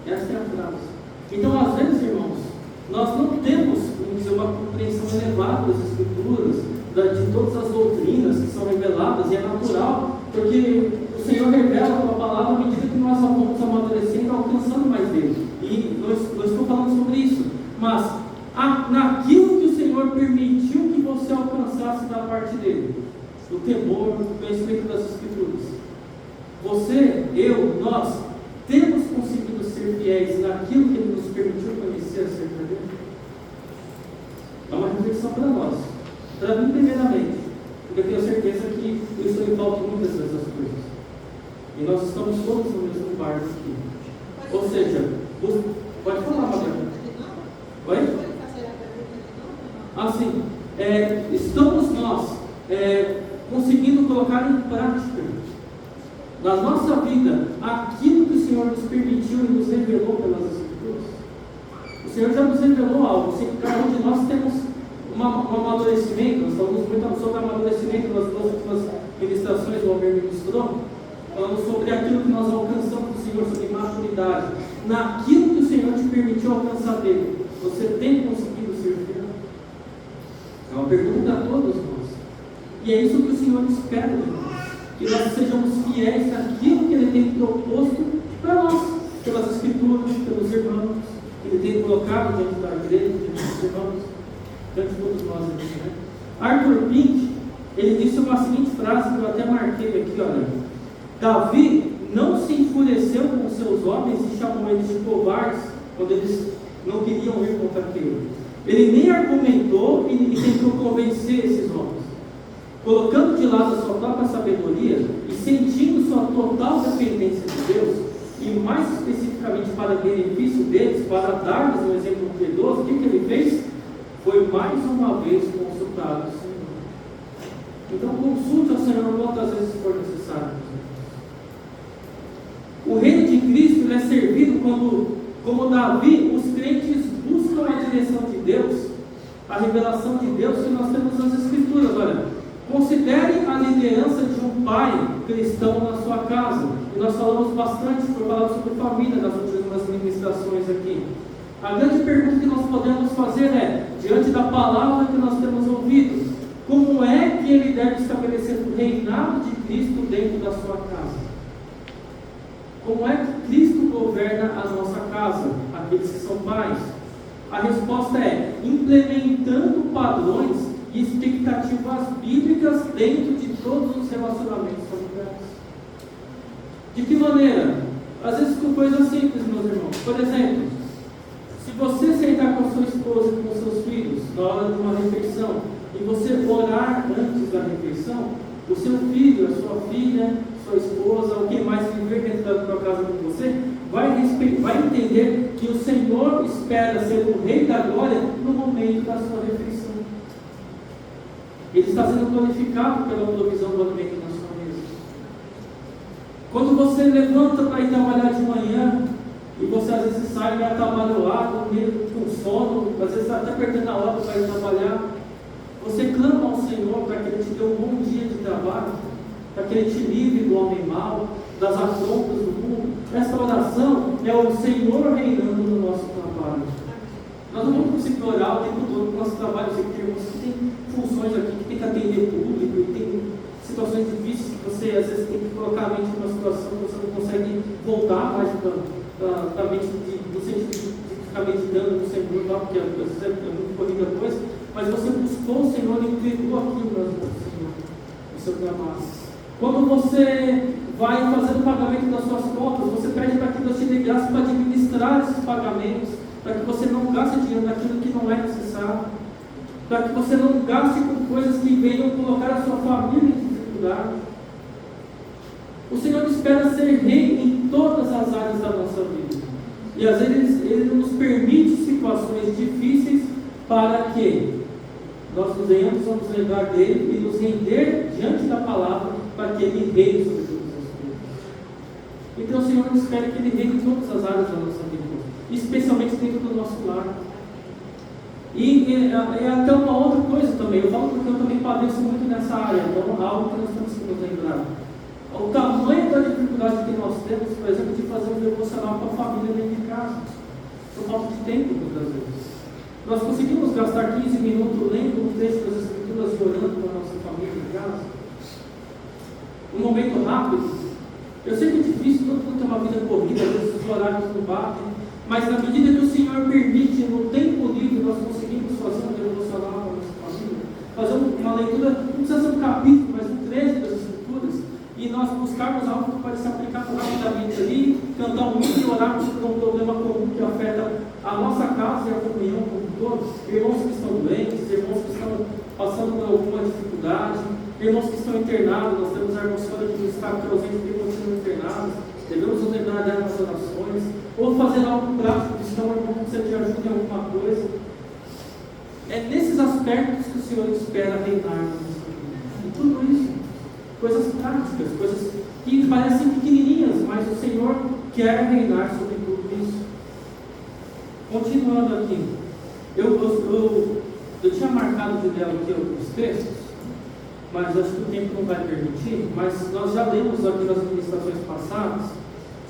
Essa é a frase. Então, às vezes, irmãos, nós não temos, vamos dizer, uma compreensão elevada das Escrituras, de todas as doutrinas que são reveladas, e é natural, porque o Senhor revela a sua palavra à medida que nós vamos amadurecendo, alcançando mais dele. E eu estou falando sobre isso, mas naquilo que o Senhor permitiu que você alcançasse da parte dele, o temor, o conhecimento das Escrituras, você, eu, nós, temos conseguido ser fiéis naquilo que Ele nos permitiu conhecer acerca dele? É uma reflexão para nós. Para mim, primeiramente, porque eu tenho certeza que isso me falta muitas dessas coisas. E nós estamos todos no mesmo barco aqui. Ou seja, pode falar, Fabiana. Oi? Assim, estamos nós conseguindo colocar em prática na nossa vida aquilo que o Senhor nos permitiu e nos revelou pelas Escrituras. O Senhor já nos revelou algo. Cada um de nós temos um amadurecimento. Nós estamos muito sobre amadurecimento nas duas últimas ministrações, o Almer ministrou, falando sobre aquilo que nós alcançamos do Senhor, sobre maturidade. Naquilo que o Senhor te permitiu alcançar dele, você tem conseguido ser fiel? É uma pergunta a todos nós. E é isso que o Senhor espera de nós, que nós sejamos fiéis naquilo que Ele tem proposto para nós, pelas Escrituras, pelos irmãos, que Ele tem colocado diante da igreja, diante dos irmãos, diante de todos nós aqui, né? Arthur Pink, ele disse uma seguinte frase que eu até marquei aqui, olha: Davi não se enfureceu com os seus homens e chamou eles de covardes quando eles não queriam ir contra aquilo. Ele nem argumentou e tentou convencer esses homens. Colocando de lado a sua própria sabedoria e sentindo sua total dependência de Deus, e mais especificamente para benefício deles, para dar-lhes um exemplo piedoso, o que ele fez? Foi mais uma vez consultar o Senhor. Então consulte ao Senhor quantas vezes for necessário. O reino de Cristo é servido quando, como Davi, os crentes buscam a direção de Deus, a revelação de Deus que nós temos nas Escrituras. Olha, considere a liderança de um pai cristão na sua casa. E nós falamos bastante, foi falado sobre família nas últimas ministrações aqui. A grande pergunta que nós podemos fazer é, diante da palavra que nós temos ouvido, como é que ele deve estabelecer o reinado de Cristo dentro da sua casa? Como é que Cristo governa a nossa casa, aqueles que são pais? A resposta é implementando padrões e expectativas bíblicas dentro de todos os relacionamentos familiares. De que maneira? Às vezes com coisas simples, meus irmãos. Por exemplo, se você sentar com a sua esposa e com os seus filhos na hora de uma refeição e você orar antes da refeição, o seu filho, a sua filha, sua esposa, ou quem mais viver dentro da tua casa com você, vai entender que o Senhor espera ser o Rei da Glória no momento da sua refeição. Ele está sendo glorificado pela provisão do alimento na sua mesa. Quando você levanta para ir trabalhar de manhã, e você às vezes sai meio atabalhoado, meio com sono, às vezes está até perdendo a hora para ir trabalhar, você clama ao Senhor para que Ele te dê um bom dia de trabalho, para que Ele te livre do homem mau, das afrontas do mundo. Essa oração é o Senhor reinando no nosso trabalho. Nós não vamos conseguir orar o tempo todo no nosso trabalho. Eu sei que tem funções aqui que tem que atender público, e tem situações difíceis que você às vezes tem que colocar a mente numa situação que você não consegue voltar mais da mente no sentido de ficar meditando no Senhor, porque às vezes é muito corrida a coisa, mas você buscou o Senhor e entregou aquilo nas mãos do Senhor, o seu trabalho. Quando você vai fazendo o pagamento das suas contas, você pede para que Deus te dê graça para administrar esses pagamentos, para que você não gaste dinheiro naquilo que não é necessário, para que você não gaste com coisas que venham colocar a sua família em dificuldade. O Senhor espera ser rei em todas as áreas da nossa vida. E às vezes Ele nos permite situações difíceis para que nós nos venhamos a nos lembrar dEle e nos render diante da palavra para que Ele reine sobre todas as coisas. Então o Senhor espera que Ele reine em todas as áreas da nossa vida, especialmente dentro do nosso lar. E é até uma outra coisa também, eu falo porque eu também padeço muito nessa área, então é algo que nós temos que nos lembrar. O tamanho da dificuldade que nós temos, por exemplo, de fazer um devocional com a família dentro de casa, por falta de tempo, muitas vezes. Nós conseguimos gastar 15 minutos lendo um texto das Escrituras e orando com a nossa família em casa? Um momento rápido. Eu sei que é difícil, todo mundo tem uma vida corrida, às vezes os horários não batem, mas na medida que o Senhor permite, no tempo livre, nós conseguimos fazer um devocional com a nossa família, fazer uma leitura, não precisa ser um capítulo, mas um trecho das Escrituras, e nós buscarmos algo que pode ser aplicado rapidamente ali, cantar um hino e orar por um problema comum que afeta a nossa casa e a comunhão como um todo. Irmãos que estão doentes, irmãos que estão passando por alguma dificuldade, irmãos que estão internados. Nós temos a irmã Sônia que está presente que continuam internados. Devemos nos lembrar dela nas orações, ou fazer algo prático, que senão o irmão precisa de ajuda em alguma coisa. É nesses aspectos que o Senhor espera reinar na nossa vida. E tudo isso, coisas práticas, coisas que parecem pequenininhas, mas o Senhor quer reinar sobre tudo isso. Continuando aqui, eu tinha marcado de ler aqui alguns textos, mas acho que o tempo não vai permitir, mas nós já lemos aqui nas ministrações passadas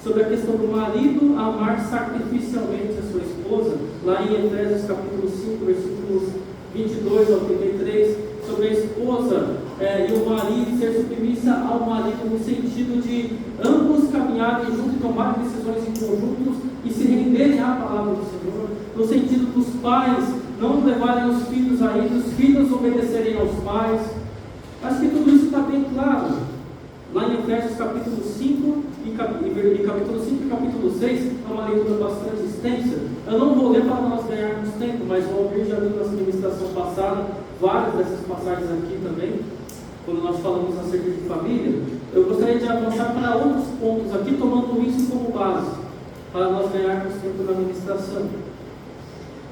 sobre a questão do marido amar sacrificialmente a sua esposa, lá em Efésios capítulo 5, versículos 22 ao 33, sobre a esposa e o marido ser submissa ao marido, no sentido de ambos caminharem juntos e tomarem decisões em conjuntos e se renderem à palavra do Senhor, no sentido dos pais não levarem os filhos a ir, os filhos obedecerem aos pais. Acho que tudo isso está bem claro. Lá em Efésios capítulo 5 e capítulo 5 e capítulo 6, é uma leitura bastante extensa. Eu não vou ler para nós ganharmos tempo, mas o Almir já viu na ministração passada várias dessas passagens aqui também, quando nós falamos acerca de família. Eu gostaria de avançar para outros pontos aqui, tomando isso como base, para nós ganharmos tempo na ministração.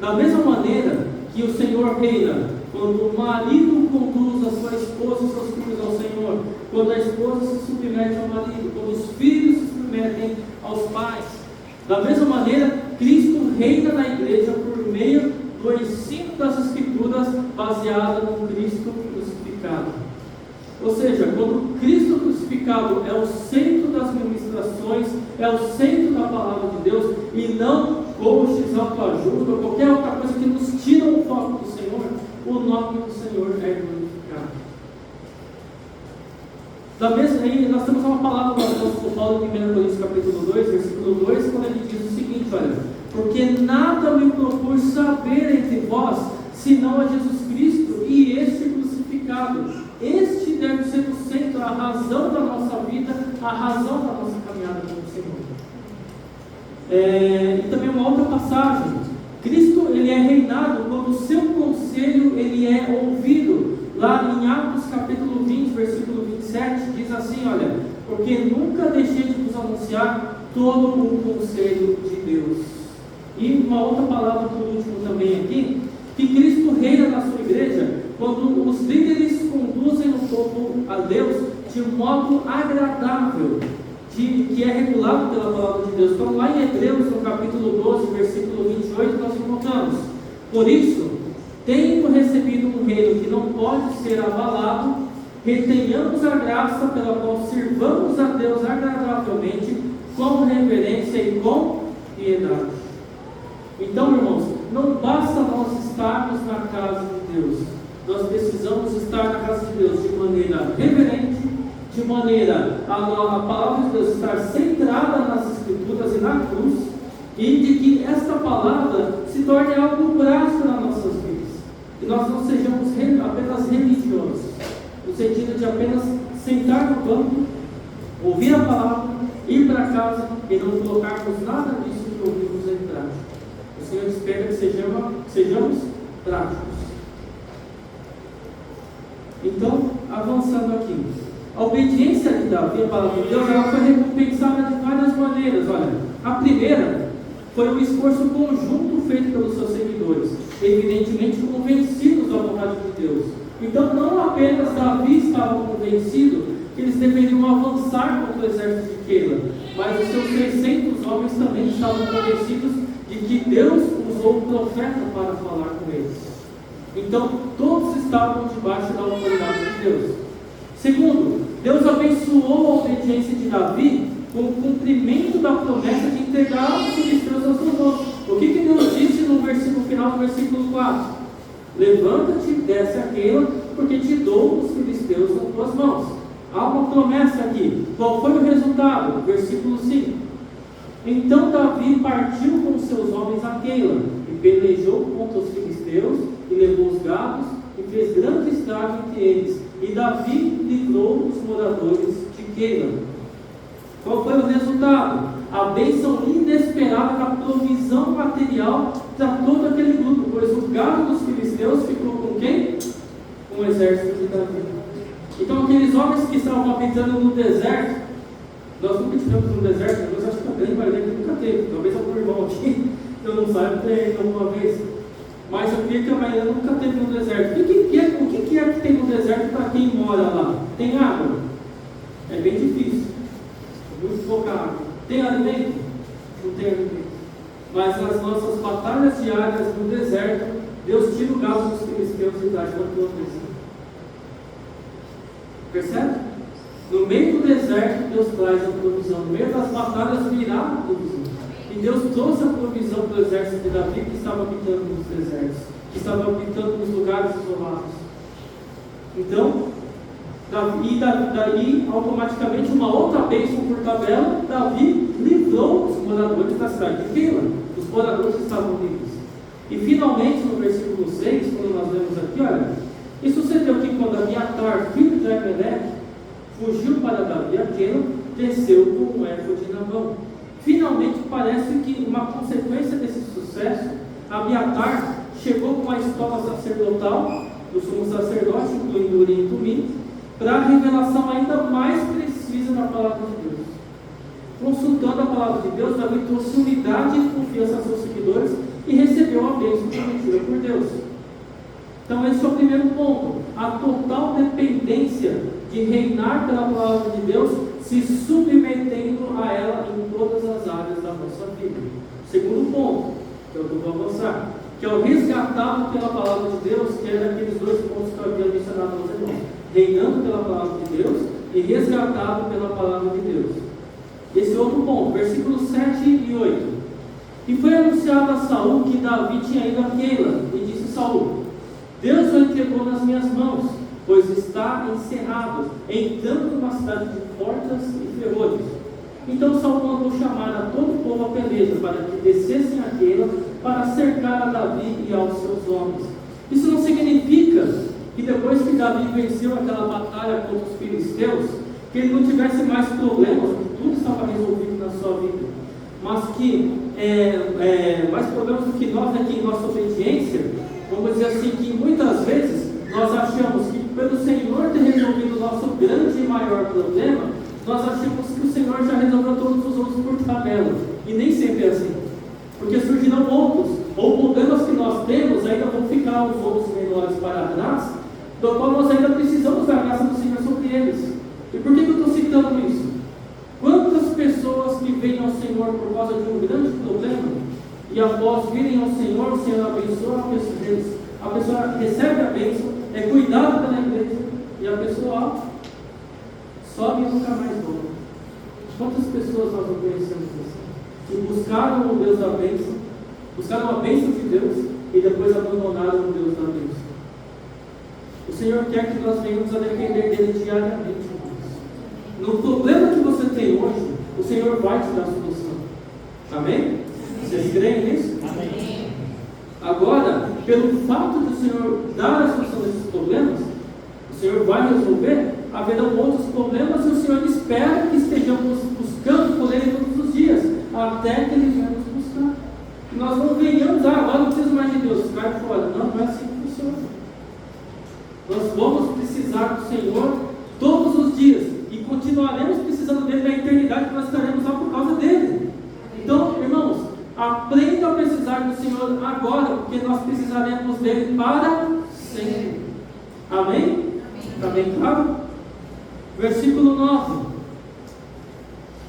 Da mesma maneira que o Senhor reina, quando o marido conduz a sua esposa e seus filhos ao Senhor, quando a esposa se submete ao marido, quando os filhos se submetem aos pais, da mesma maneira, Cristo reina na igreja por meio do ensino das Escrituras baseado no Cristo crucificado. Ou seja, quando Cristo crucificado é o centro das ministrações, é o centro da palavra de Deus, e não coaches, autoajuda, ou qualquer outra coisa que nos tira o foco do Senhor, o nome do Senhor é glorificado. Da mesma aí, nós temos uma palavra do apóstolo Paulo em 1 Coríntios capítulo 2, versículo 2, quando ele diz o seguinte, olha: porque nada me propus saber entre vós, senão a Jesus Cristo e este crucificado. Este deve ser o centro, a razão da nossa vida, a razão da nossa caminhada com o Senhor. E também uma outra passagem: Cristo ele é reinado quando o seu conselho ele é ouvido. Lá em Atos capítulo 20, versículo 27, diz assim, olha: porque nunca deixei de vos anunciar todo o conselho de Deus. E uma outra palavra por último também aqui, que Cristo reina na sua igreja quando os líderes conduzem o povo a Deus de modo agradável, que é regulado pela palavra de Deus. Então lá em Hebreus, no capítulo 12, versículo 28, nós encontramos: por isso, tendo recebido um reino que não pode ser abalado, retenhamos a graça pela qual sirvamos a Deus agradavelmente, com reverência e com piedade. Então, irmãos, não basta nós estarmos na casa de Deus, nós precisamos estar na casa de Deus de maneira reverente, de maneira a palavra de Deus estar centrada nas Escrituras e na cruz, e de que esta palavra se torne algo prático nas nossas vidas, e nós não sejamos apenas religiosos, no sentido de apenas sentar no banco, ouvir a palavra, ir para casa e não colocarmos nada disso que ouvimos em prática. O Senhor espera que sejamos práticos. Então, avançando aqui, a obediência de Davi à palavra de Deus, ela foi recompensada de várias maneiras. Olha, a primeira foi um esforço conjunto feito pelos seus seguidores, evidentemente convencidos da vontade de Deus. Então, não apenas Davi estava convencido que eles deveriam avançar contra o exército de Keila, mas os seus 600 homens também estavam convencidos de que Deus usou o profeta para falar com eles. Então, todos estavam debaixo da autoridade de Deus. Segundo, Deus abençoou a obediência de Davi com o cumprimento da promessa de entregar os filisteus às suas mãos. O que Deus disse no final do versículo 4? Levanta-te, desce a Keila, porque te dou os filisteus nas tuas mãos. Há uma promessa aqui. Qual foi o resultado? Versículo 5. Então Davi partiu com seus homens a Keila, e pelejou contra os filisteus, e levou os gados, e fez grande estrago entre eles. E Davi livrou os moradores de Keila. Qual foi o resultado? A bênção inesperada da provisão material para todo aquele grupo, pois o gado dos filisteus ficou com quem? Com o exército de Davi. Então aqueles homens que estavam habitando no deserto, nós nunca tivemos no deserto, mas acho que a grande maioria que nunca teve. Talvez algum irmão aqui, eu não saiba, tem alguma vez. Mas eu creio que a maioria nunca teve no deserto. O que é que tem no deserto para quem mora lá? Tem água? É bem difícil. Muito pouca água. Tem alimento? Não tem alimento. Mas nas nossas batalhas diárias no deserto, Deus tira o gado dos filisteus e traz para a tua mesa. Percebe? No meio do deserto, Deus traz a provisão. No meio das batalhas virá a provisão. E Deus trouxe a provisão para o exército de Davi, que estava habitando nos desertos, que estava habitando nos lugares isolados. Então, Daí, automaticamente, uma outra bênção por tabela, Davi livrou os moradores da cidade de Keila. Os moradores estavam livres. E finalmente, no versículo 6, quando nós lemos aqui, olha, e sucedeu que quando Abiatar, filho de Aimeleque, fugiu para Davi a Keila, desceu com um éfode na mão. Finalmente, parece que uma consequência desse sucesso, Abiatar chegou com a estola sacerdotal do sumo sacerdote, incluindo Urim e Tumim, para a revelação ainda mais precisa da palavra de Deus. Consultando a palavra de Deus, Davi trouxe unidade e confiança aos seus seguidores e recebeu a bênção prometida por Deus. Então esse é o primeiro ponto, a total dependência de reinar pela palavra de Deus, se submetendo a ela em todas as áreas da nossa vida. Segundo ponto, que eu vou avançar, que é o resgatado pela palavra de Deus, que era aqueles dois pontos que eu havia mencionado aos irmãos, reinando pela palavra de Deus e resgatado pela palavra de Deus. Esse é outro ponto, versículos 7 e 8. E foi anunciado a Saul que Davi tinha ido a Keila, e disse Saul: Deus o entregou nas minhas mãos, pois está encerrado, entrando numa cidade de portas e ferrolhos. Então Saul mandou chamar a todo o povo a peleja, para que descessem a Keila, para cercar a Davi e aos seus homens. Isso não significa que depois que Davi venceu aquela batalha contra os filisteus, que ele não tivesse mais problemas, que tudo estava resolvido na sua vida, mas que mais problemas do que nós aqui em nossa obediência, vamos dizer assim, que muitas vezes nós achamos que pelo Senhor ter resolvido o nosso grande e maior problema, nós achamos que o Senhor já resolveu todos os outros por tabela, e nem sempre é assim, porque surgirão outros, ou problemas que nós temos ainda vão ficar os outros menores para trás, do qual nós ainda precisamos da graça do Senhor sobre eles. E por que eu estou citando isso? Quantas pessoas que vêm ao Senhor por causa de um grande problema, e após virem ao Senhor, o Senhor abençoa a pessoa recebe a bênção, é cuidada pela igreja, e a pessoa sobe e nunca mais volta. Quantas pessoas nós não conhecemos assim? Que buscaram o Deus da bênção, buscaram a bênção de Deus, e depois abandonaram o Deus da bênção. O Senhor quer que nós venhamos a depender dele diariamente. No problema que você tem hoje, o Senhor vai te dar a solução. Amém? Vocês creem nisso? Amém. Agora, pelo fato do Senhor dar a solução desses problemas, o Senhor vai resolver, haverão outros problemas e o Senhor espera que estejamos buscando por Ele todos os dias, até que Ele venha nos buscar. Que nós não venhamos, agora não preciso mais de Deus, cai fora. Não é assim que funciona. Nós vamos precisar do Senhor todos os dias e continuaremos precisando dele na eternidade, que nós estaremos lá por causa dele. Então, irmãos, aprenda a precisar do Senhor agora, porque nós precisaremos dele para sempre. Amém? Está bem claro? Versículo 9.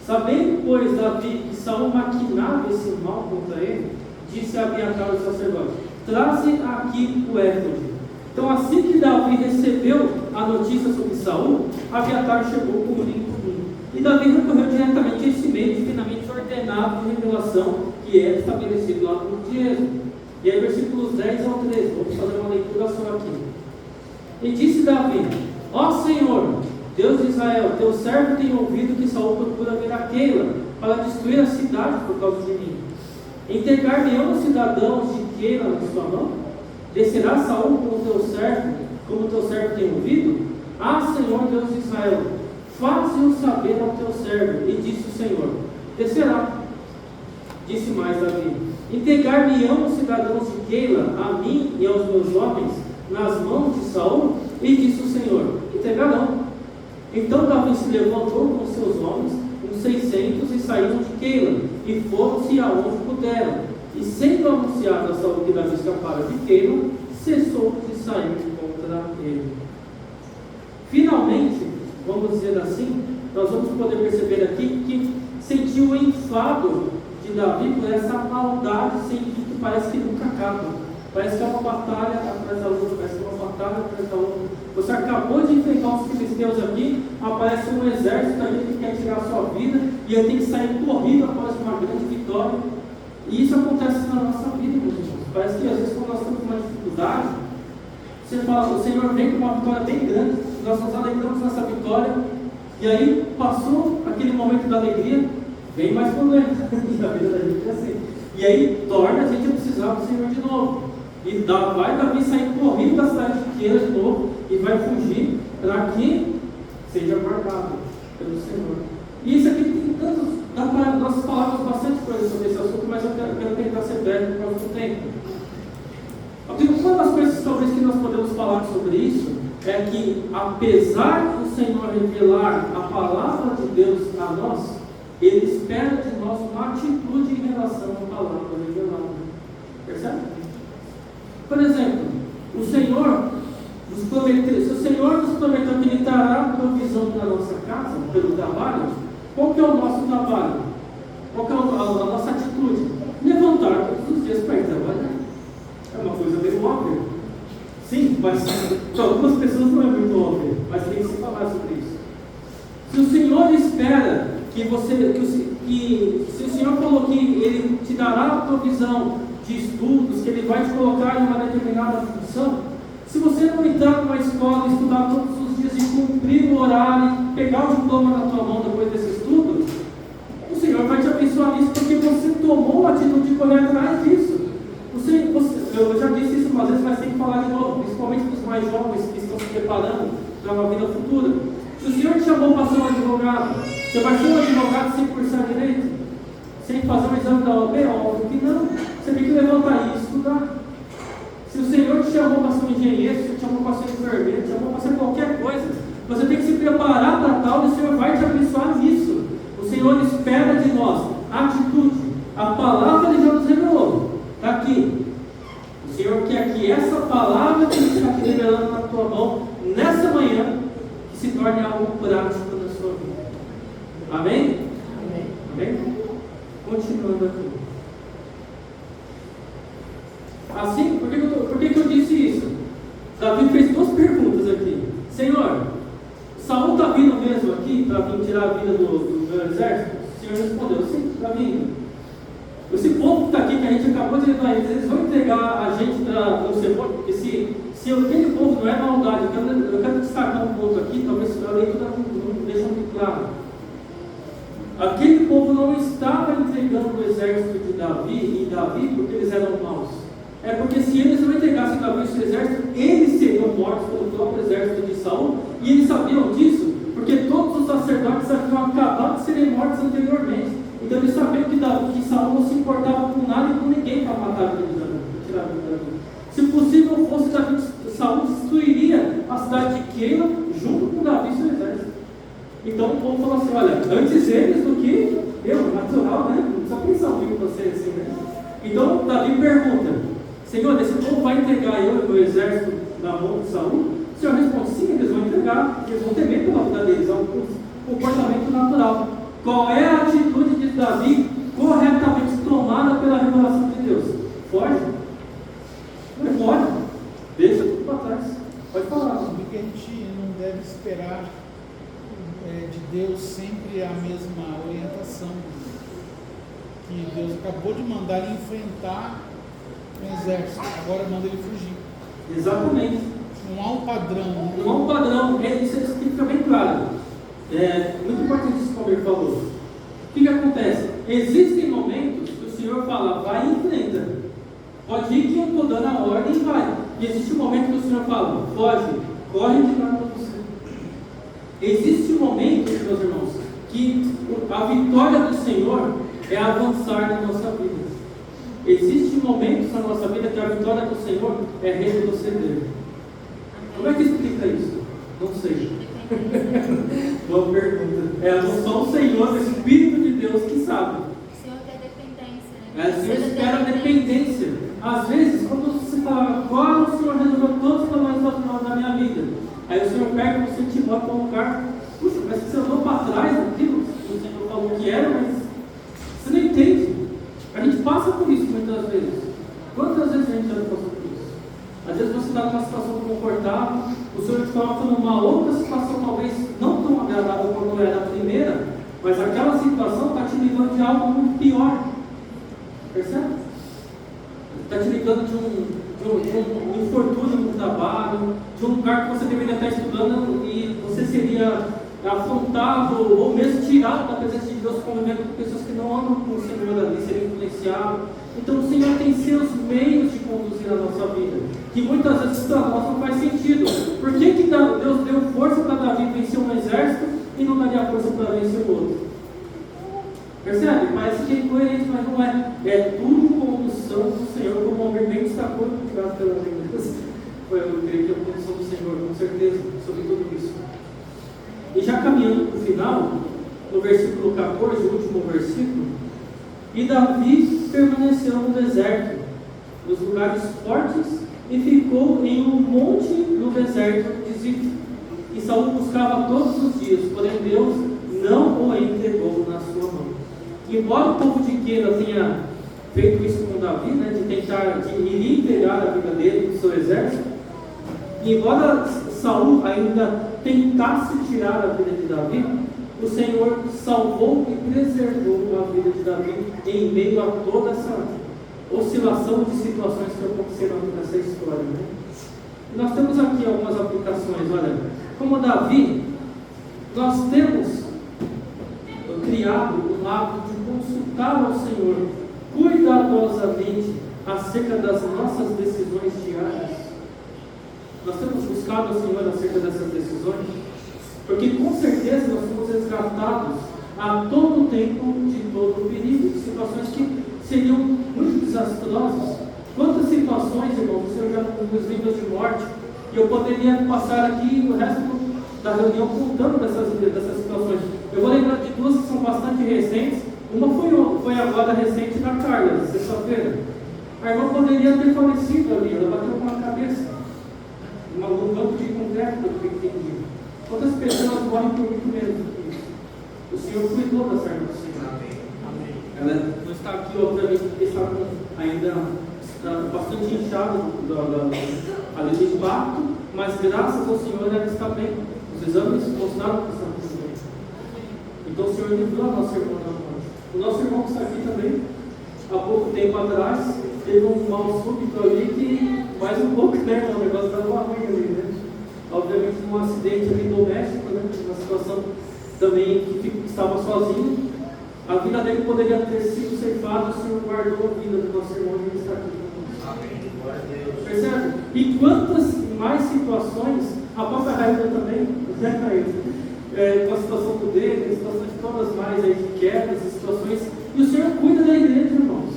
Sabendo, pois, Davi que Saul maquinava esse mal contra ele, disse a Abiatar o sacerdote: traze aqui o éfode. Então, assim que Davi recebeu a notícia sobre Saul, Abiatar chegou com o Urim e Tumim. E Davi recorreu diretamente a esse meio divinamente ordenado de revelação que é estabelecido lá no livro de Êxodo. E aí, versículos 10 ao 13, vamos fazer uma leitura só aqui. E disse Davi: ó Senhor, Deus de Israel, teu servo tem ouvido que Saul procura vir a Keila para destruir a cidade por causa de mim. Entregar-me-ão os cidadãos de Keila na sua mão? Descerá Saul como teu servo tem ouvido? Ah, Senhor Deus de Israel, faze-o saber ao teu servo. E disse o Senhor: descerá. Disse mais Davi: entregar-me-ão os cidadãos de Keila a mim e aos meus homens nas mãos de Saul? E disse o Senhor: entregarão. Então Davi se levantou com seus homens, uns 600, e saíram de Keila, e foram-se aonde puderam. E sendo anunciado a Saul que Davi escapara de Keila, cessou de sair contra ele. Finalmente, vamos dizer assim, nós vamos poder perceber aqui que sentiu o enfado de Davi por essa maldade sem fim que parece que nunca acaba. Parece que é uma batalha atrás da outra, parece que é uma batalha atrás da outra. Você acabou de enfrentar os filisteus aqui, aparece um exército ali que quer tirar a sua vida, e eu tenho que sair correndo após uma grande vitória. E isso acontece na nossa vida, meus irmãos. Parece que às vezes quando nós estamos com uma dificuldade, você fala, o Senhor vem com uma vitória bem grande, nós nos alegramos nessa vitória, e aí passou aquele momento da alegria, vem mais problema. Na vida da gente é assim. E aí torna a gente a precisar do Senhor de novo. E vai Davi sair correndo da cidade de Keila de novo e vai fugir para que seja guardado pelo Senhor. E isso aqui tem tantos. Nós falamos bastante coisa sobre esse assunto, mas eu quero tentar ser breve por causa do tempo. Uma das coisas talvez que nós podemos falar sobre isso é que, apesar do Senhor revelar a palavra de Deus a nós, Ele espera de nós uma atitude em relação à palavra revelada. Percebe? Por exemplo, o Senhor nos prometeu, se o Senhor nos prometeu que Ele trará provisão na nossa casa, pelo trabalho, qual que é o nosso trabalho? Qual que é a nossa atitude? Levantar todos os dias para ir trabalhar. É uma coisa meio óbvia. Sim, mas para algumas pessoas não é muito óbvio, mas tem que se falar sobre isso. Se o Senhor espera que você, se o Senhor falou que Ele te dará a provisão de estudos, que Ele vai te colocar em uma determinada função, se você não entrar numa escola, estudar todos os dias e cumprir o horário, pegar o diploma na tua mão depois desse estudo, o Senhor vai te abençoar nisso, porque você tomou a atitude de correr atrás disso. Eu já disse isso umas vezes, mas tem que falar de novo, principalmente para os mais jovens que estão se preparando para uma vida futura. Se o Senhor te chamou para ser um advogado, você vai ser um advogado sem cursar direito? Sem fazer um exame da OAB? Óbvio que não. Você tem que levantar e estudar. Se o Senhor te chamou para ser um engenheiro, se te chamou para ser enfermeiro, te chamou para ser qualquer coisa, você tem que se preparar para tal e o Senhor vai te abençoar nisso. O Senhor espera de nós atitude. A palavra Ele já nos revelou. Está aqui. O Senhor quer que essa palavra que está aqui revelando na tua mão, nessa manhã, que se torne algo prático na sua vida. Amém? Amém. Amém? Continuando aqui. Assim, por que eu disse isso? Davi fez duas perguntas aqui. Senhor, Saul está vindo mesmo aqui para vir tirar a vida do meu exército? O Senhor respondeu, sim, está vindo. Esse povo que está aqui, que a gente acabou de levar eles vão entregar a gente para o Senhor, porque se aquele povo não é maldade, eu quero destacar um ponto aqui, talvez a leitura não deixe muito claro. Aquele povo não estava entregando o exército de Davi porque eles eram maus. É porque se eles não entregassem Davi e seu exército, eles seriam mortos pelo próprio exército de Saul, e eles sabiam disso, porque todos os sacerdotes haviam acabado de serem mortos anteriormente. Então eles sabiam que Saul não se importava com nada e com ninguém para matar a vida de Davi, para tirar a vida de Davi. Se possível fosse, Saul destruiria a cidade de Keila junto com Davi e seu exército. Então o povo falou assim, olha, antes eles do que eu, natural, né? Não precisa pensar comigo com você assim, né? Então Davi pergunta, Senhor, esse povo vai entregar eu e o meu exército na mão de Saul? O Senhor responde, sim, eles vão entregar, eles vão temer pela vida deles, é um comportamento natural. Qual é a atitude de Davi corretamente tomada pela revelação de Deus? Foge? Não pode. Deixa tudo para trás. Pode falar. Porque a gente não deve esperar de Deus sempre a mesma orientação. Que Deus acabou de mandar ele enfrentar o exército, agora manda ele fugir. Exatamente. Não há um padrão. Não há um padrão. Isso tem que ficar bem claro. É muito importante isso que o Alber falou. O que acontece? Existem momentos que o Senhor fala, vai e enfrenta. Pode ir que eu estou dando a ordem e vai. E existe um momento que o Senhor fala, foge, corre de lá para você. Existe um momento, meus irmãos, que a vitória do Senhor é avançar na nossa vida. Existem momentos na nossa vida que a vitória do Senhor é retroceder. Como é que explica isso? Não sei. Boa pergunta. É só o Senhor, o Espírito de Deus que sabe. O Senhor quer dependência, né? O Senhor espera a dependência. Às vezes, quando você fala, agora o Senhor resolveu todos os problemas da minha vida, aí o Senhor pega você e te bota para um lugar. Puxa, parece que você andou para trás daquilo que o Senhor falou que era, mas você não entende. A gente passa por isso muitas vezes. Quantas vezes a gente já passou por isso? Às vezes você está numa situação confortável, o Senhor te coloca numa outra situação, talvez não tão agradável como era a primeira, mas aquela situação está te livrando de algo muito pior. Percebe? Está te livrando de um infortúnio no trabalho, de um lugar que você deveria estar estudando e você seria afrontado ou mesmo tirado da presença de Deus, convivendo com pessoas que não amam com o Senhor ali, seria influenciado. Então o Senhor tem seus meios de conduzir a nossa vida, que muitas vezes para nós não faz sentido. Por que Deus deu força para Davi vencer um exército e não daria força para vencer o outro? Percebe? Parece que é incoerente, mas não é. É tudo condução do Senhor, como o bem destacou, graças pela Deus. Eu creio que é a condução do Senhor, com certeza, sobre tudo isso. E já caminhando para o final, no versículo 14, o último versículo, e Davi permaneceu no deserto, nos lugares fortes, e ficou em um monte no deserto de Zif. E Saul buscava todos os dias, porém Deus não o entregou na sua mão. Embora o povo de Queila tenha feito isso com Davi, né, de tentar iria entregar a vida dele para o seu exército, e embora Saul ainda tentasse tirar a vida de Davi, o Senhor salvou e preservou a vida de Davi em meio a toda essa oscilação de situações que aconteceram nessa história, né? E nós temos aqui algumas aplicações. Olha, como Davi, nós temos criado o hábito de consultar ao Senhor cuidadosamente acerca das nossas decisões diárias. Nós temos buscado ao Senhor acerca dessas decisões, porque com certeza nós somos resgatados a todo tempo de todo perigo, de situações que seriam muito desastrosas. Quantas situações, irmãos, o Senhor já nos livros de morte, e eu poderia passar aqui o resto da reunião contando dessas situações. Eu vou lembrar de duas que são bastante recentes. Uma foi agora recente da Carla, sexta-feira. A irmã poderia ter falecido ali, ela bateu com a cabeça num banco de concreto, que eu entendi. Quantas pessoas morrem por muito menos do que isso? O Senhor cuidou da serva do Senhor. Amém. Ela não está aqui, obviamente, porque está ainda bastante inchada ali de impacto, mas graças ao Senhor ela está bem. Os exames mostraram que está tudo bem. Então o Senhor livrou a nossa irmã da morte. O nosso irmão que está aqui também, há pouco tempo atrás, teve um mal súbito ali que mais um pouco, né? O negócio estava ruim ali, né? Obviamente, num acidente ali doméstico, né? Uma situação também que estava sozinho. A vida dele poderia ter sido ceifada, o Senhor guardou a vida do nosso irmão e ele está aqui. Amém. Glória a Deus. Percebe? E quantas mais situações, a própria Raíssa também, né, Raíssa? Com a situação do dele, situações todas mais aí de quedas, situações. E o Senhor cuida da igreja, irmãos.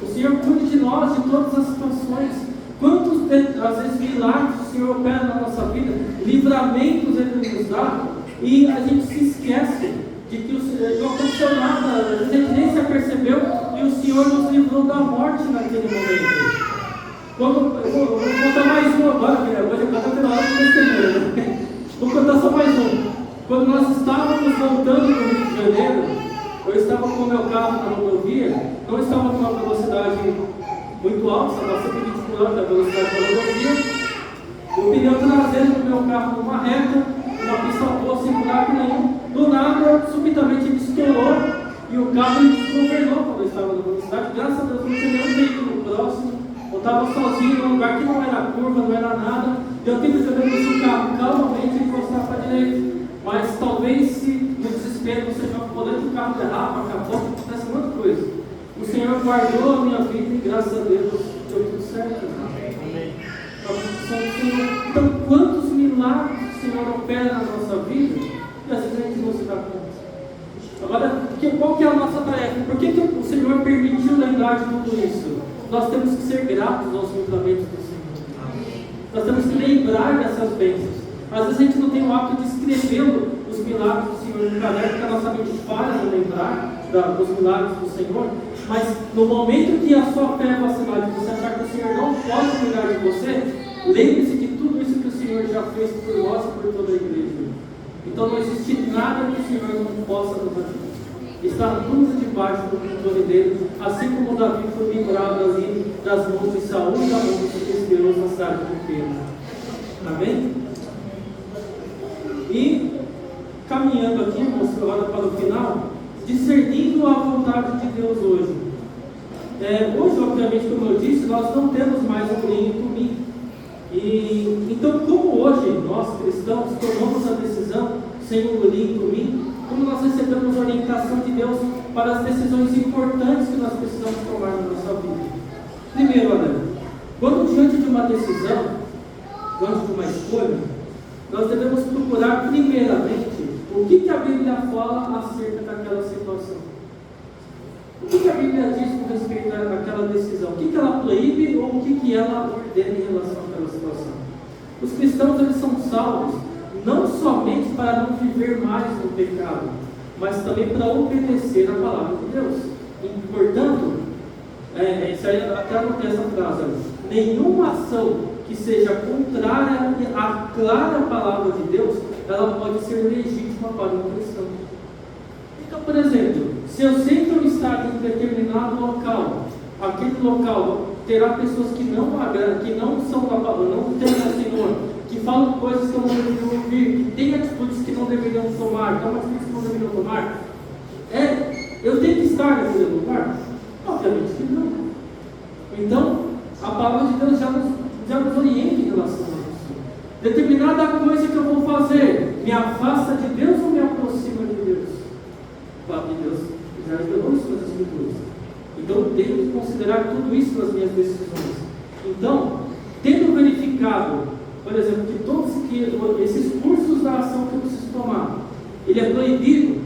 O Senhor cuida de nós, de todas as situações. Quantos, às vezes, milagres o Senhor opera na nossa vida, livramentos Ele nos dá, e a gente se esquece de que não aconteceu nada, a gente nem se apercebeu, e o Senhor nos livrou da morte naquele momento. Eu vou contar mais um agora, hoje eu estou pela hora de testemunho. Vou contar só mais um. Quando nós estávamos voltando do Rio de Janeiro, eu estava com o meu carro na rodovia, não estava numa velocidade muito alta, estava 120 km da velocidade da rodovia. O pneu traseiro do meu carro numa reta, uma pista boa, sem buraco nenhum. Do nada, subitamente ele estourou e o carro desgovernou quando eu estava na velocidade. Graças a Deus, não tinha nenhum veículo próximo. Eu estava sozinho num lugar que não era curva, não era nada. Eu tive que ver o carro calmamente e encostar para a direita. Mas talvez, se no desespero você joga por dentro do carro derrapa, acabou, acontece muita coisa. O Senhor guardou a minha vida e graças a Deus deu tudo certo. Amém. Então, quantos milagres o Senhor opera na nossa vida e às vezes a gente não se dá conta. Agora, qual que é a nossa tarefa? Por que o Senhor permitiu lembrar de tudo isso? Nós temos que ser gratos aos livramentos do Senhor. Nós temos que lembrar dessas bênçãos. Às vezes a gente não tem o hábito de escrever os milagres do Senhor no caderno, porque a nossa mente falha em lembrar dos milagres do Senhor. Mas no momento que a sua fé vacilar, de você achar que o Senhor não pode cuidar de você, lembre-se de tudo isso que o Senhor já fez por nós e por toda a igreja. Então não existe nada que o Senhor não possa nos ajudar. Está tudo debaixo do controle dele, assim como Davi foi livrado ali das mãos de Saul e das mãos dos filisteus na cidade de Keila. Amém? E caminhando aqui, irmãos, agora para o final, discernindo a vontade de Deus hoje. Hoje, obviamente, como eu disse, nós não temos mais o Lean to Me. E então, como hoje nós cristãos tomamos a decisão sem o Lean to Me, como nós recebemos a orientação de Deus para as decisões importantes que nós precisamos tomar na nossa vida. Primeiro, olha, quando diante de uma decisão, diante de uma escolha, nós devemos procurar primeiramente o que a Bíblia fala acerca daquela situação. O que a Bíblia diz com respeito àquela decisão? O que ela proíbe ou o que ela ordena em relação àquela situação? Os cristãos, eles são salvos não somente para não viver mais no pecado, mas também para obedecer a palavra de Deus. E, portanto, isso aí até anotei essa frase: nenhuma ação que seja contrária à clara palavra de Deus, ela pode ser legítima para um cristão. Então, por exemplo, se eu sei que eu estar em determinado local, aquele local terá pessoas que não são da palavra, não temem ao Senhor, que falam coisas que eu não deveria ouvir, que têm atitudes que não deveriam tomar, atitudes que não deveriam tomar, eu tenho que estar naquele lugar? Obviamente que não. Então, a palavra de Deus já nos orienta em relação a isso. Determinada coisa que eu vou fazer, me afasta de Deus ou me aproxima de Deus? A palavra de Deus já revelou isso nas Escrituras. Então, eu tenho que considerar tudo isso nas minhas decisões. Então, tendo verificado, por exemplo, que todos esses cursos da ação que eu preciso tomar, ele é proibido,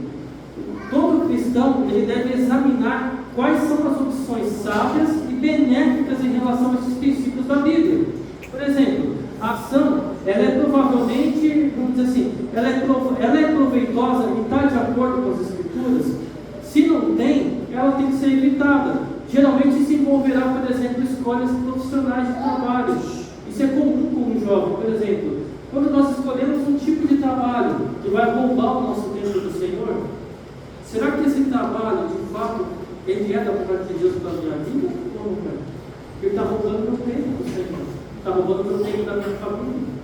todo cristão ele deve examinar quais são as opções sábias e benéficas em relação a esses princípios da Bíblia. Por exemplo, a ação, ela é provavelmente, vamos dizer assim, ela é proveitosa e está de acordo com as Escrituras. Se não tem, ela tem que ser evitada. Geralmente isso envolverá, por exemplo, escolhas profissionais de trabalho. Isso é comum com um jovem. Por exemplo, quando nós escolhemos um tipo de trabalho que vai roubar o nosso tempo do Senhor, será que esse trabalho, de fato, ele é da vontade de Deus para a minha vida? Ou não é? Porque ele está roubando meu tempo do Senhor. Está roubando meu tempo da minha família.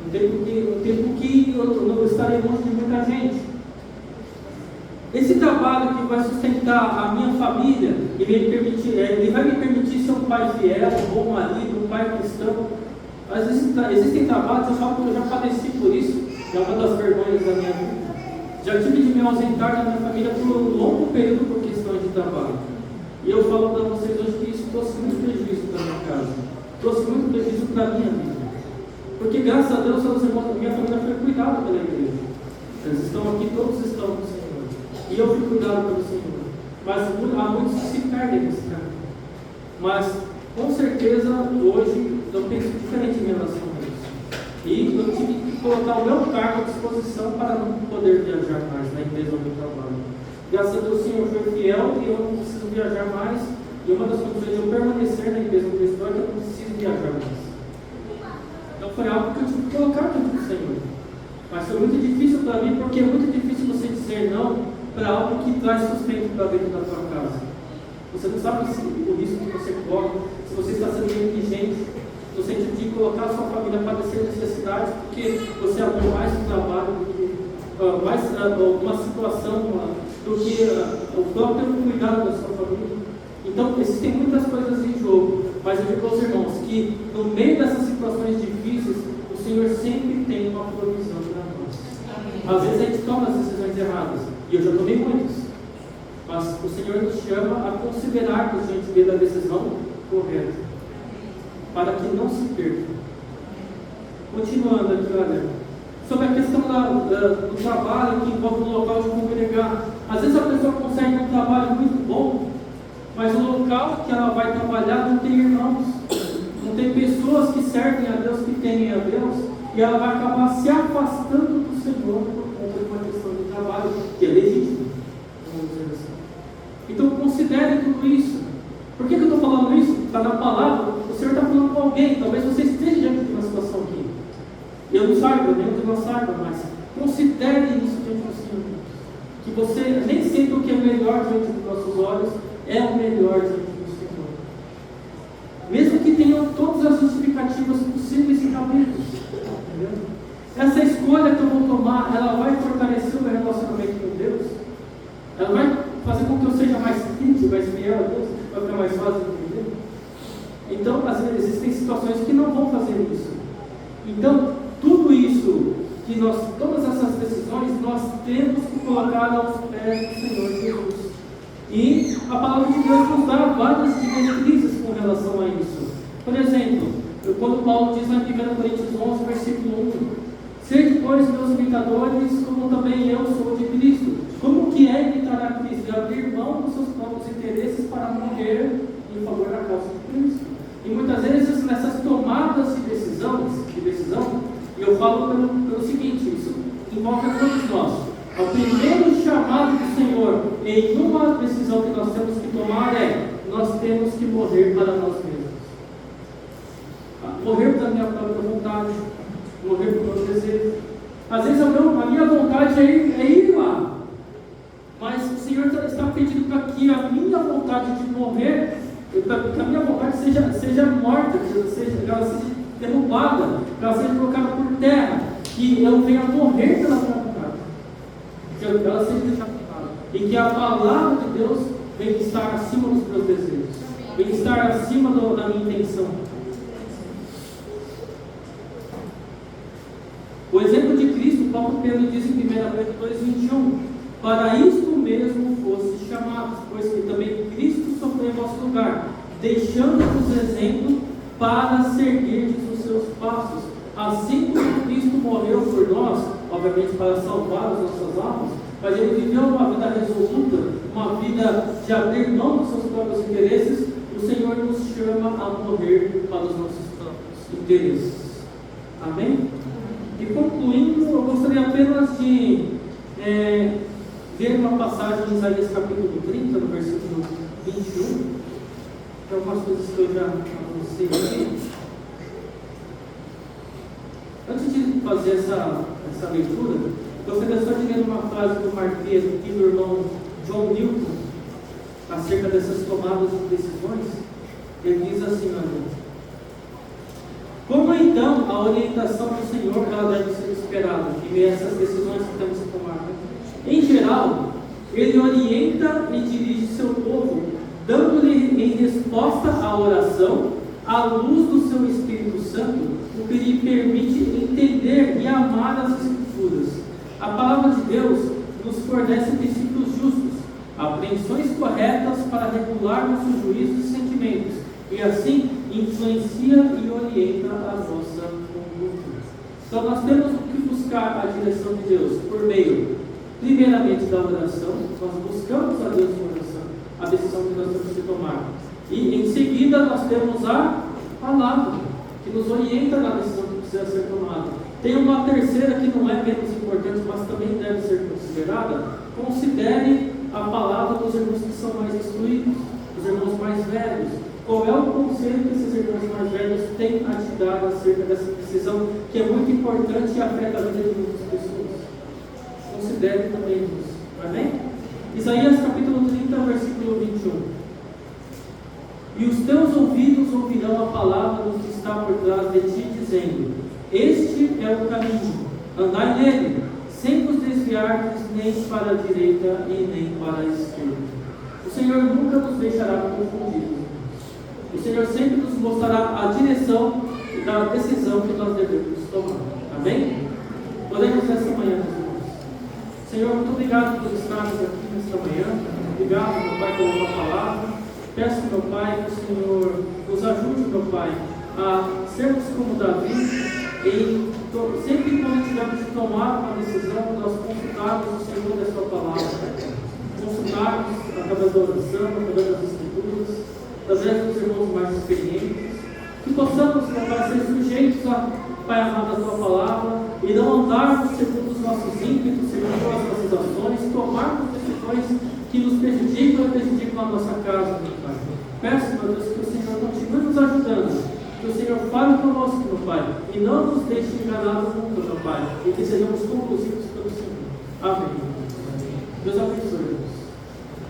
Um tempo que eu não estarei longe de muita gente. Esse trabalho que vai sustentar a minha família, ele vai me permitir ser um pai fiel, um bom marido, um pai cristão. Às vezes existem trabalhos, eu falo que eu já padeci por isso, é uma das vergonhas da minha vida. Já tive de me ausentar da minha família por um longo período por questões de trabalho. E eu falo para vocês hoje que isso trouxe muito prejuízo para a minha casa, trouxe muito prejuízo para a minha vida. Porque graças a Deus, minha família foi cuidada pela igreja. Eles estão aqui, todos estão com o Senhor. E eu fui cuidado pelo Senhor. Mas há muitos que se perdem nesse caminho. Mas, com certeza, hoje eu penso diferente em relação a isso. E eu tive que colocar o meu cargo à disposição para não poder viajar mais na empresa onde eu trabalho. Graças a Deus, o Senhor foi fiel e eu não preciso viajar mais. E uma das condições de eu permanecer na empresa onde eu estou é que eu não preciso viajar mais. Então foi algo que eu tive que colocar diante do Senhor. Mas foi muito difícil para mim, porque é muito difícil você dizer não para algo que traz sustento para dentro da sua casa. Você não sabe o risco que você corre, se você está sendo negligente, no sentido de colocar a sua família para padecer necessidades, porque você abriu mais um trabalho do que uma situação do que o próprio cuidado da sua família. Então, existem muitas coisas em jogo, mas eu digo aos irmãos que no meio dessas situações difíceis, o Senhor sempre tem uma provisão para nós. Às vezes a gente toma as decisões erradas, e eu já tomei muitas, mas o Senhor nos chama a considerar diante dele a decisão correta, para que não se perca. Continuando aqui, olha, sobre a questão do trabalho que envolve o local de congregar. Às vezes a pessoa consegue um trabalho muito bom, mas o local que ela vai trabalhar não tem irmãos, não tem pessoas que servem a Deus, que temem a Deus, e ela vai acabar se afastando do Senhor por conta de uma questão de trabalho, que é legítimo, vamos dizer assim. Então considere tudo isso. Por que eu estou falando isso? Está na palavra, o Senhor está falando com alguém, talvez você esteja diante de uma situação aqui. Eu não saiba, nem que não saiba, mas considere isso diante do Senhor. Que você nem sempre o que é melhor diante dos nossos olhos é o melhor diante do Senhor. Mesmo que tenham todas as justificativas possíveis e cabíveis. Entendeu? Essa escolha que eu vou tomar, ela vai fortalecer o meu relacionamento com Deus? Ela vai fazer com que eu seja mais crente, mais fiel a Deus? Vai ficar mais fácil de entender? Então, às vezes, existem situações que não vão fazer isso. Então, tudo isso, todas essas decisões, nós temos que colocar aos pés do Senhor Jesus. E a palavra de Deus nos dá várias diretrizes com relação a isso. Por exemplo, quando Paulo diz na 1 Coríntios 11, versículo 1: sede, pois, meus imitadores, como também eu sou de Cristo. Como que é imitar a Cristo? É abrir mão dos seus próprios interesses para morrer em favor da causa de Cristo. E muitas vezes nessas tomadas de decisão, e eu falo pelo seguinte, isso envolve a todos nós. O primeiro chamado do Senhor em uma decisão que nós temos que tomar nós temos que morrer para nós mesmos. Morrer da minha própria vontade, morrer para o meu desejo. Às vezes a minha vontade é ir lá, mas o Senhor está pedindo para que a minha vontade de morrer, para que a minha vontade seja morta, que ela seja derrubada, que ela seja colocada por terra, que eu venha morrer pela minha vontade, que ela seja deixada, e que a palavra de Deus venha estar acima dos meus desejos, venha estar acima da minha intenção. O exemplo de Cristo, Paulo Pedro diz em 1 Pedro 2,21: para isto mesmo fosse chamados, pois que também Cristo sofreu em vosso lugar, deixando-vos exemplo para seguirdes os seus passos. Assim como Cristo morreu por nós, obviamente para salvar as nossas almas, mas ele viveu uma vida resoluta, uma vida de abrir mão dos seus próprios interesses. O Senhor nos chama a morrer para os nossos próprios interesses. Amém? E concluindo, eu gostaria apenas de ver uma passagem em Isaías capítulo 30, no versículo 21, que algumas coisas que eu já anunciei aqui. Antes de fazer essa leitura, eu gostaria só de ler uma frase do Marquês aqui do irmão John Newton, acerca dessas tomadas de decisões. Ele diz assim: olha, como então a orientação do Senhor ela deve ser esperada em meio a essas decisões que temos que tomar? Em geral, Ele orienta e dirige seu povo, dando-lhe em resposta à oração, à luz do seu Espírito Santo, o que lhe permite entender e amar as Escrituras. A palavra de Deus nos fornece princípios justos, apreensões corretas para regular nossos juízos e sentimentos, e assim influencia e orienta a nossa conduta. Então nós temos que buscar a direção de Deus por meio, primeiramente, da oração. Nós buscamos a Deus na oração, a decisão que nós temos que tomar. E em seguida nós temos a palavra, que nos orienta na decisão que precisa ser tomada. Tem uma terceira que não é menos importante, mas também deve ser considerada. Considere a palavra dos irmãos que são mais instruídos, dos irmãos mais velhos. Qual é o conselho que esses irmãos mais velhos têm a te dar acerca dessa decisão, que é muito importante e afeta a vida de muitas pessoas? Considere também isso. Amém? Isaías capítulo 30, versículo 21. E os teus ouvidos ouvirão a palavra do que está por trás de ti, dizendo: este é o caminho, andai nele, sem vos desviardes nem para a direita e nem para a esquerda. O Senhor nunca nos deixará confundidos. O Senhor sempre nos mostrará a direção da decisão que nós devemos tomar. Amém? Podemos nesta manhã, meus irmãos. Senhor, muito obrigado por estarmos aqui nesta manhã. Obrigado, meu Pai, pela tua palavra. Peço, meu Pai, que o Senhor nos ajude, meu Pai, a sermos como Davi, e sempre quando tivermos de tomar uma decisão, nós consultarmos o Senhor da sua palavra, consultarmos através da oração, através das Escrituras, através dos irmãos mais experientes, que possamos, meu Pai, ser sujeitos a, Pai amado, a tua palavra, e não andarmos segundo os nossos ímpetos, segundo as nossas ações, tomarmos decisões que nos prejudicam e prejudicam a nossa casa, meu Pai. Peço, meu Deus, que o Senhor continue nos ajudando, que o Senhor fale conosco, meu Pai, e não nos deixe enganados nunca, meu Pai, e que sejamos conduzidos pelo Senhor. Amém. Deus abençoe.